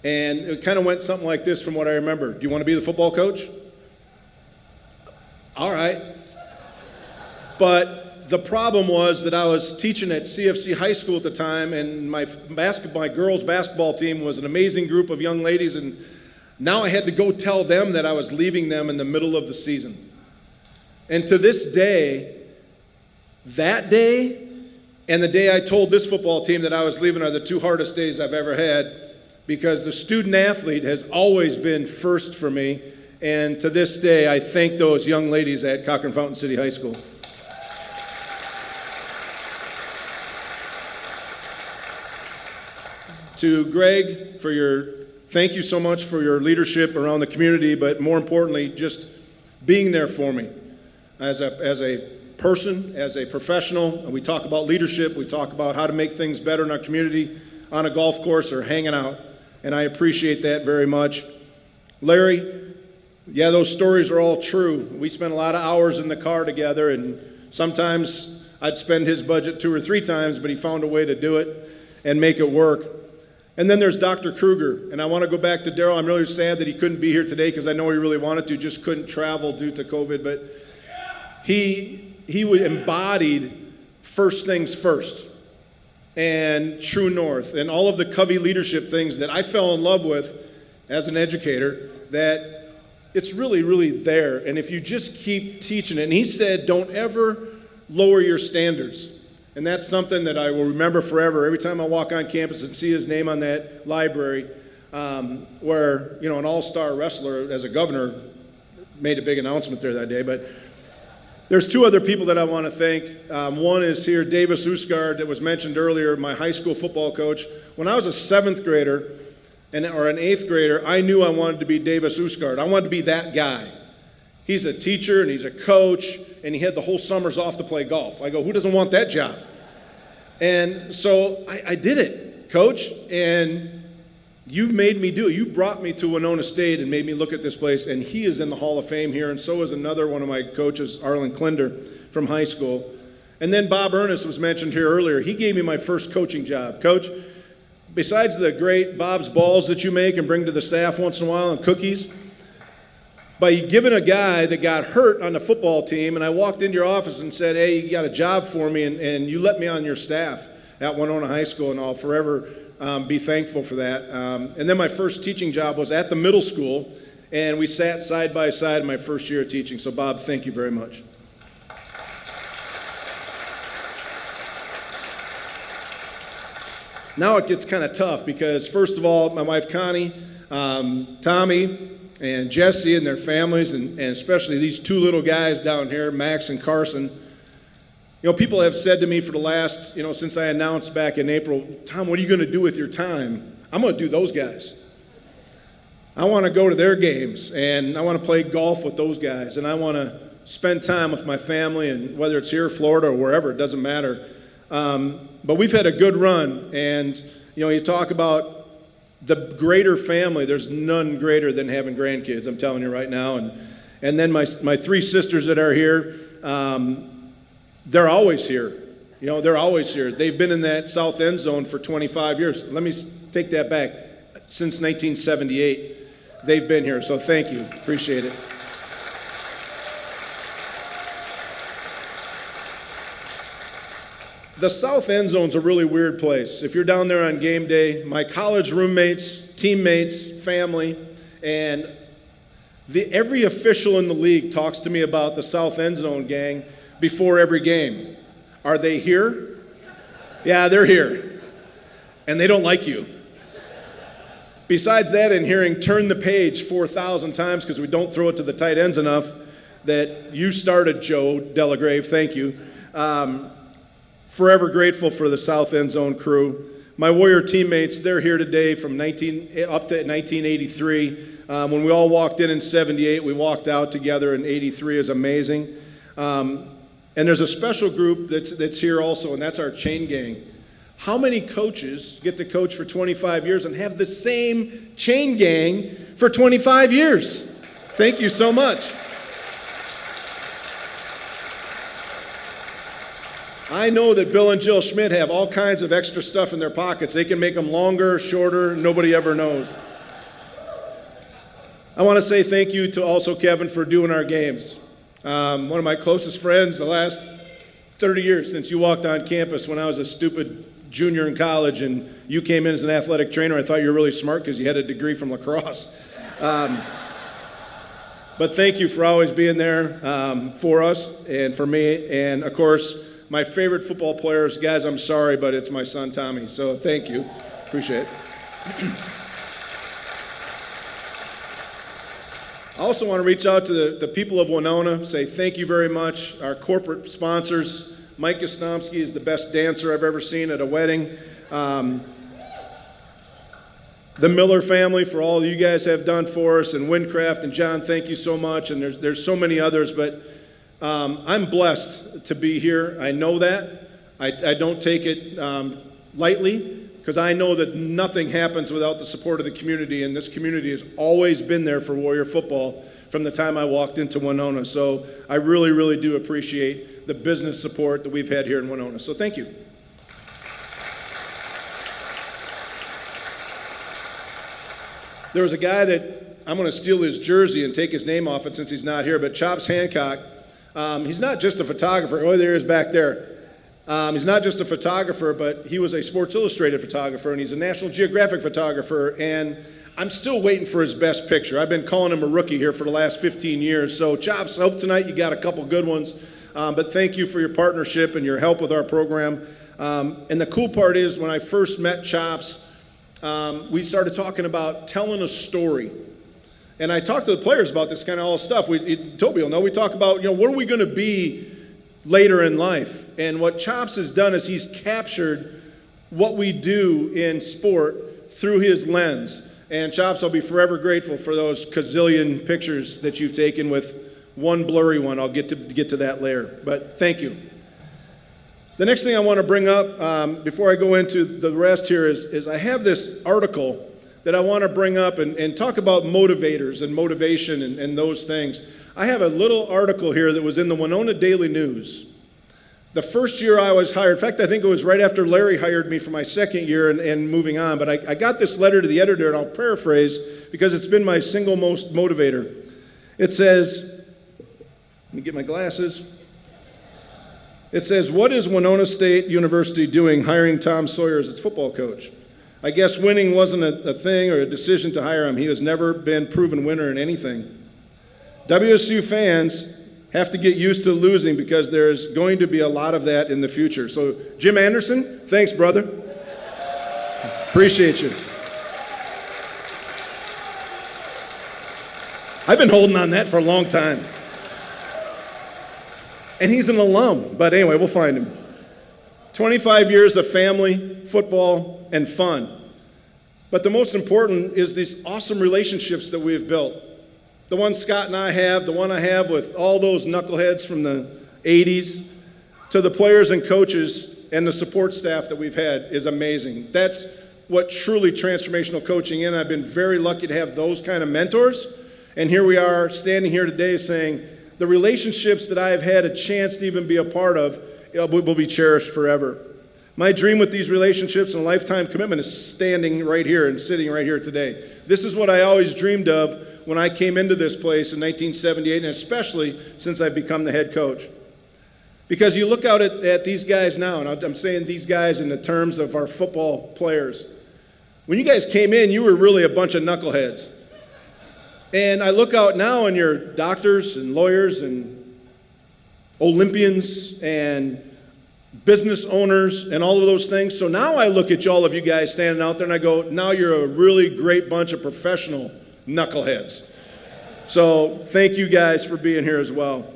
And it kind of went something like this from what I remember. Do you want to be the football coach? All right. But the problem was that I was teaching at CFC High School at the time, and my girls' basketball team was an amazing group of young ladies, and now I had to go tell them that I was leaving them in the middle of the season. And to this day, that day and the day I told this football team that I was leaving are the two hardest days I've ever had, because the student athlete has always been first for me, And to this day, I thank those young ladies at Cochran Fountain City High School. To Greg, thank you so much for your leadership around the community, but more importantly, just being there for me as a person, as a professional. And we talk about leadership, we talk about how to make things better in our community on a golf course or hanging out, and I appreciate that very much. Larry, yeah, those stories are all true. We spent a lot of hours in the car together, and sometimes I'd spend his budget 2 or 3 times, but he found a way to do it and make it work. And then there's Dr. Kruger, and I want to go back to Daryl. I'm really sad that he couldn't be here today because I know he really wanted to, just couldn't travel due to COVID, but he embodied first things first and true north and all of the Covey leadership things that I fell in love with as an educator, that it's really, really there. And if you just keep teaching it, and he said, don't ever lower your standards. And that's something that I will remember forever. Every time I walk on campus and see his name on that library, where, you know, an all-star wrestler as a governor made a big announcement there that day. But there's 2 other people that I want to thank. One is here, Davis Usgard, that was mentioned earlier, my high school football coach. When I was a 7th grader or an 8th grader, I knew I wanted to be Davis Usgard. I wanted to be that guy. He's a teacher and he's a coach, and he had the whole summers off to play golf. I go, who doesn't want that job? And so I did it, Coach, and you made me do it. You brought me to Winona State and made me look at this place, and he is in the Hall of Fame here, and so is another one of my coaches, Arlen Klinder, from high school. And then Bob Ernest was mentioned here earlier. He gave me my first coaching job. Coach, besides the great Bob's balls that you make and bring to the staff once in a while and cookies, by giving a guy that got hurt on the football team, and I walked into your office and said, hey, you got a job for me, and you let me on your staff at Winona High School, and I'll forever be thankful for that. And then my first teaching job was at the middle school, and we sat side by side in my first year of teaching. So Bob, thank you very much. Now it gets kind of tough because, first of all, my wife Connie, Tommy, and Jesse and their families, and especially these 2 little guys down here, Max and Carson. You know, people have said to me for the last, since I announced back in April, Tom, what are you going to do with your time? I'm going to do those guys. I want to go to their games, and I want to play golf with those guys, and I want to spend time with my family, and whether it's here, Florida, or wherever, it doesn't matter. But we've had a good run, and, you talk about the greater family, there's none greater than having grandkids, I'm telling you right now. And then my 3 sisters that are here, they're always here. They're always here. They've been in that south end zone for 25 years. Let me take that back. Since 1978, they've been here. So thank you. Appreciate it. The south end zone's a really weird place. If you're down there on game day, my college roommates, teammates, family, and every official in the league talks to me about the south end zone gang before every game. Are they here? Yeah, they're here. And they don't like you. Besides that, in hearing turn the page 4,000 times because we don't throw it to the tight ends enough, that you started, Joe Delagrave, thank you. Forever grateful for the South End Zone crew. My Warrior teammates, they're here today from up to 1983. When we all walked in 78, we walked out together in 83 is amazing. And there's a special group that's here also, and that's our chain gang. How many coaches get to coach for 25 years and have the same chain gang for 25 years? Thank you so much. I know that Bill and Jill Schmidt have all kinds of extra stuff in their pockets. They can make them longer, shorter, nobody ever knows. I want to say thank you to also Kevin for doing our games. One of my closest friends the last 30 years since you walked on campus when I was a stupid junior in college and you came in as an athletic trainer. I thought you were really smart because you had a degree from lacrosse. But thank you for always being there for us and for me. And of course, my favorite football players, guys, I'm sorry, but it's my son, Tommy. So thank you. Appreciate it. I also want to reach out to the people of Winona, say thank you very much. Our corporate sponsors, Mike Gostomski is the best dancer I've ever seen at a wedding. The Miller family for all you guys have done for us, and Windcraft and John, thank you so much. And there's so many others, but I'm blessed to be here. I know that. I don't take it lightly, because I know that nothing happens without the support of the community, and this community has always been there for Warrior football from the time I walked into Winona. So I really, really do appreciate the business support that we've had here in Winona. So thank you. There was a guy that I'm going to steal his jersey and take his name off it since he's not here, but Chops Hancock, he's not just a photographer. Oh, there he is back there. He's not just a photographer, but he was a Sports Illustrated photographer, and he's a National Geographic photographer, and I'm still waiting for his best picture. I've been calling him a rookie here for the last 15 years. So Chops, I hope tonight you got a couple good ones, but thank you for your partnership and your help with our program. And the cool part is when I first met Chops, we started talking about telling a story. And I talked to the players about this kind of all stuff. Toby will know, we talk about, what are we going to be later in life? And what Chops has done is he's captured what we do in sport through his lens. And Chops, I'll be forever grateful for those gazillion pictures that you've taken with one blurry one. I'll get to that later, but thank you. The next thing I want to bring up before I go into the rest here is I have this article that I want to bring up and talk about motivators and motivation and those things. I have a little article here that was in the Winona Daily News. The first year I was hired, in fact, I think it was right after Larry hired me for my second year and moving on, but I got this letter to the editor, and I'll paraphrase because it's been my single most motivator. It says, let me get my glasses. It says, what is Winona State University doing hiring Tom Sawyer as its football coach? I guess winning wasn't a thing or a decision to hire him. He has never been proven winner in anything. WSU fans have to get used to losing because there's going to be a lot of that in the future. So, Jim Anderson, thanks, brother. Appreciate you. I've been holding on that for a long time. And he's an alum, but anyway, we'll find him. 25 years of family, football, and fun. But the most important is these awesome relationships that we've built. The one Scott and I have, the one I have with all those knuckleheads from the 80s, to the players and coaches and the support staff that we've had is amazing. That's what truly transformational coaching is. I've been very lucky to have those kind of mentors. And here we are standing here today saying the relationships that I have had a chance to even be a part of will be cherished forever. My dream with these relationships and a lifetime commitment is standing right here and sitting right here today. This is what I always dreamed of when I came into this place in 1978, and especially since I've become the head coach. Because you look out at these guys now, and I'm saying these guys in the terms of our football players. When you guys came in, you were really a bunch of knuckleheads. And I look out now and you're doctors and lawyers and Olympians and business owners and all of those things. So now I look at all of you guys standing out there and I go, now you're a really great bunch of professional knuckleheads. So thank you guys for being here as well.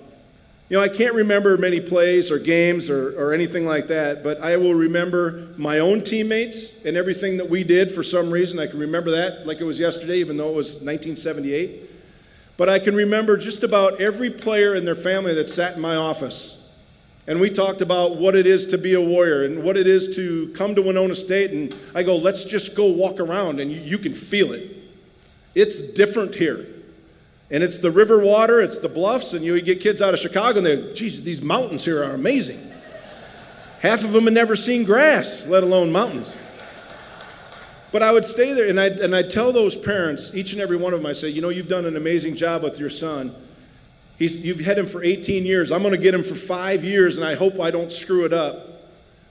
I can't remember many plays or games or anything like that, but I will remember my own teammates and everything that we did for some reason. I can remember that like it was yesterday, even though it was 1978. But I can remember just about every player and their family that sat in my office. And we talked about what it is to be a Warrior and what it is to come to Winona State. And I go, let's just go walk around and you can feel it. It's different here. And it's the river water, it's the bluffs, and you get kids out of Chicago and they go, geez, these mountains here are amazing. Half of them had never seen grass, let alone mountains. But I would stay there and I'd tell those parents, each and every one of them, I say, you've done an amazing job with your son. You've had him for 18 years. I'm going to get him for 5 years, and I hope I don't screw it up.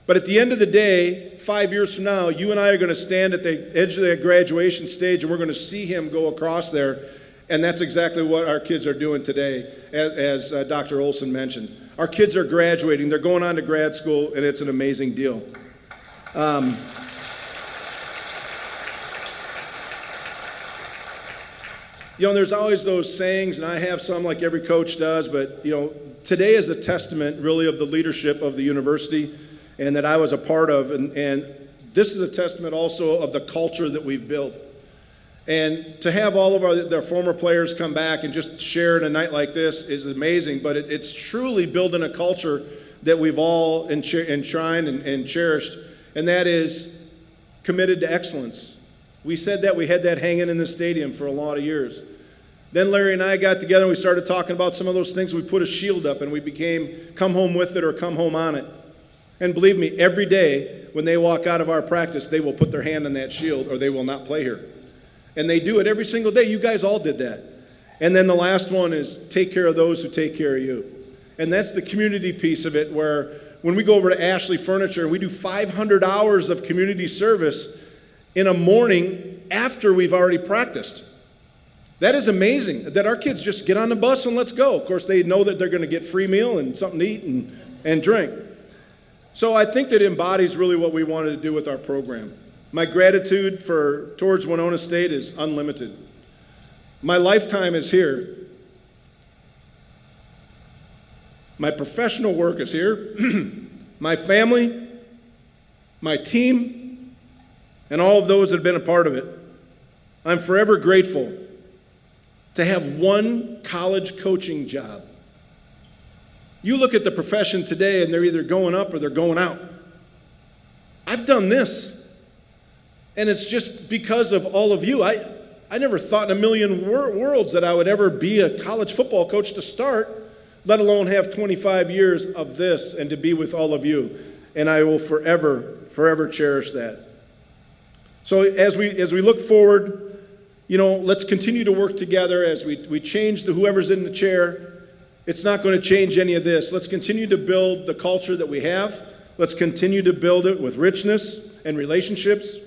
But at the end of the day, 5 years from now, you and I are going to stand at the edge of that graduation stage, and we're going to see him go across there. And that's exactly what our kids are doing today, as Dr. Olson mentioned. Our kids are graduating. They're going on to grad school, and it's an amazing deal. You know, there's always those sayings, and I have some like every coach does, but, you know, today is a testament really of the leadership of the university and that I was a part of. And this is a testament also of the culture that we've built. And to have all of their former players come back and just share in a night like this is amazing, but it's truly building a culture that we've all enshrined and cherished, and that is committed to excellence. We said that, we had that hanging in the stadium for a lot of years. Then Larry and I got together and we started talking about some of those things. We put a shield up and we became come home with it or come home on it. And believe me, every day when they walk out of our practice, they will put their hand on that shield or they will not play here. And they do it every single day. You guys all did that. And then the last one is take care of those who take care of you. And that's the community piece of it, where when we go over to Ashley Furniture and we do 500 hours of community service in a morning after we've already practiced. That is amazing, that our kids just get on the bus and let's go. Of course, they know that they're going to get free meal and something to eat and drink. So I think that embodies really what we wanted to do with our program. My gratitude towards Winona State is unlimited. My lifetime is here. My professional work is here. My family, my team, and all of those that have been a part of it. I'm forever grateful to have one college coaching job. You look at the profession today and they're either going up or they're going out. I've done this. And it's just because of all of you. I never thought in a million worlds that I would ever be a college football coach to start, let alone have 25 years of this and to be with all of you. And I will forever, forever cherish that. So as we look forward, you know, let's continue to work together as we change whoever's in the chair. It's not going to change any of this. Let's continue to build the culture that we have. Let's continue to build it with richness and relationships.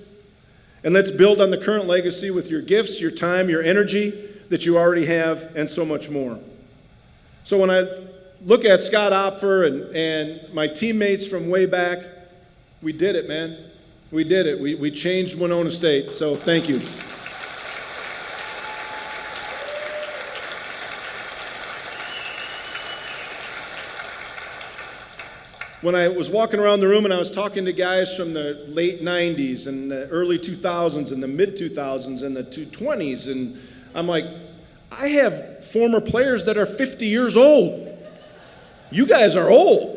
And let's build on the current legacy with your gifts, your time, your energy that you already have, and so much more. So when I look at Scott Opfer and my teammates from way back, we did it, man. We did it. We changed Winona State, so thank you. When I was walking around the room and I was talking to guys from the late 90s and the early 2000s and the mid 2000s and the 2020s, and I'm like, I have former players that are 50 years old. You guys are old.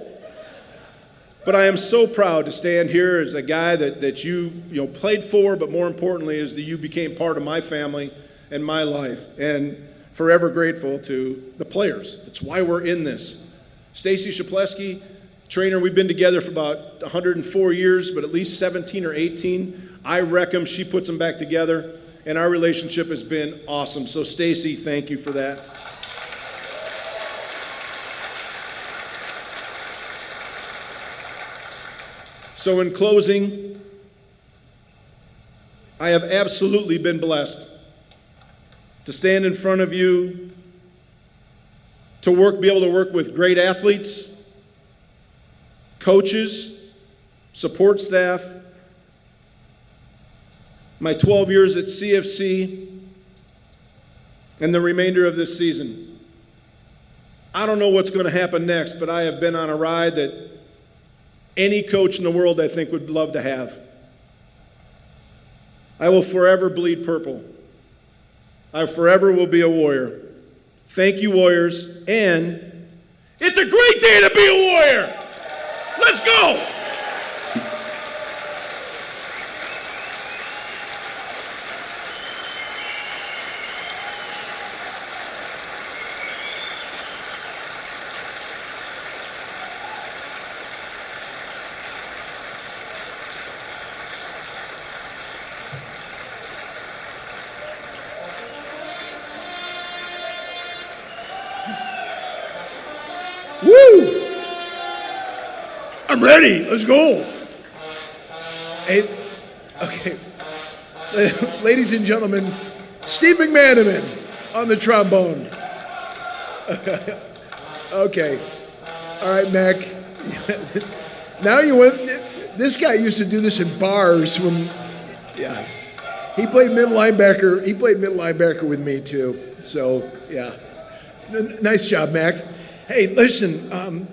But I am so proud to stand here as a guy that you played for, but more importantly is that you became part of my family and my life, and forever grateful to the players. That's why we're in this. Stacy Shapleski, trainer, we've been together for about 104 years, but at least 17 or 18. I reckon she puts them back together, and our relationship has been awesome. So Stacy, thank you for that. So in closing, I have absolutely been blessed to stand in front of you, to be able to work with great athletes, coaches, support staff, my 12 years at CFC, and the remainder of this season. I don't know what's going to happen next, but I have been on a ride that any coach in the world, I think, would love to have. I will forever bleed purple. I forever will be a Warrior. Thank you, Warriors, and it's a great day to be a Warrior! Let's go! Woo! I'm ready. Let's go. Hey, okay. Ladies and gentlemen, Steve McManaman on the trombone. Okay. All right, Mac. Now you went. This guy used to do this in bars when, yeah. He played middle linebacker. He played middle linebacker with me too. So, yeah. Nice job, Mac. Hey, listen,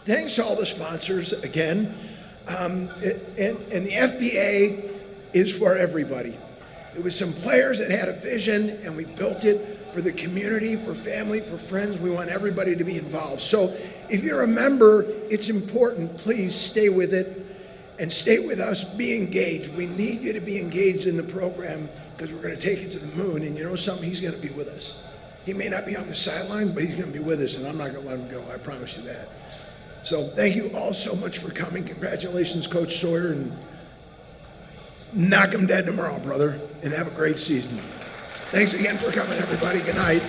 thanks to all the sponsors again. And the FPA is for everybody. It was some players that had a vision, and we built it for the community, for family, for friends. We want everybody to be involved. So if you're a member, it's important. Please stay with it and stay with us. Be engaged. We need you to be engaged in the program because we're going to take it to the moon. And you know something? He's going to be with us. He may not be on the sidelines, but he's going to be with us, and I'm not going to let him go. I promise you that. So thank you all so much for coming. Congratulations, Coach Sawyer, and knock him dead tomorrow, brother, and have a great season. Thanks again for coming, everybody. Good night.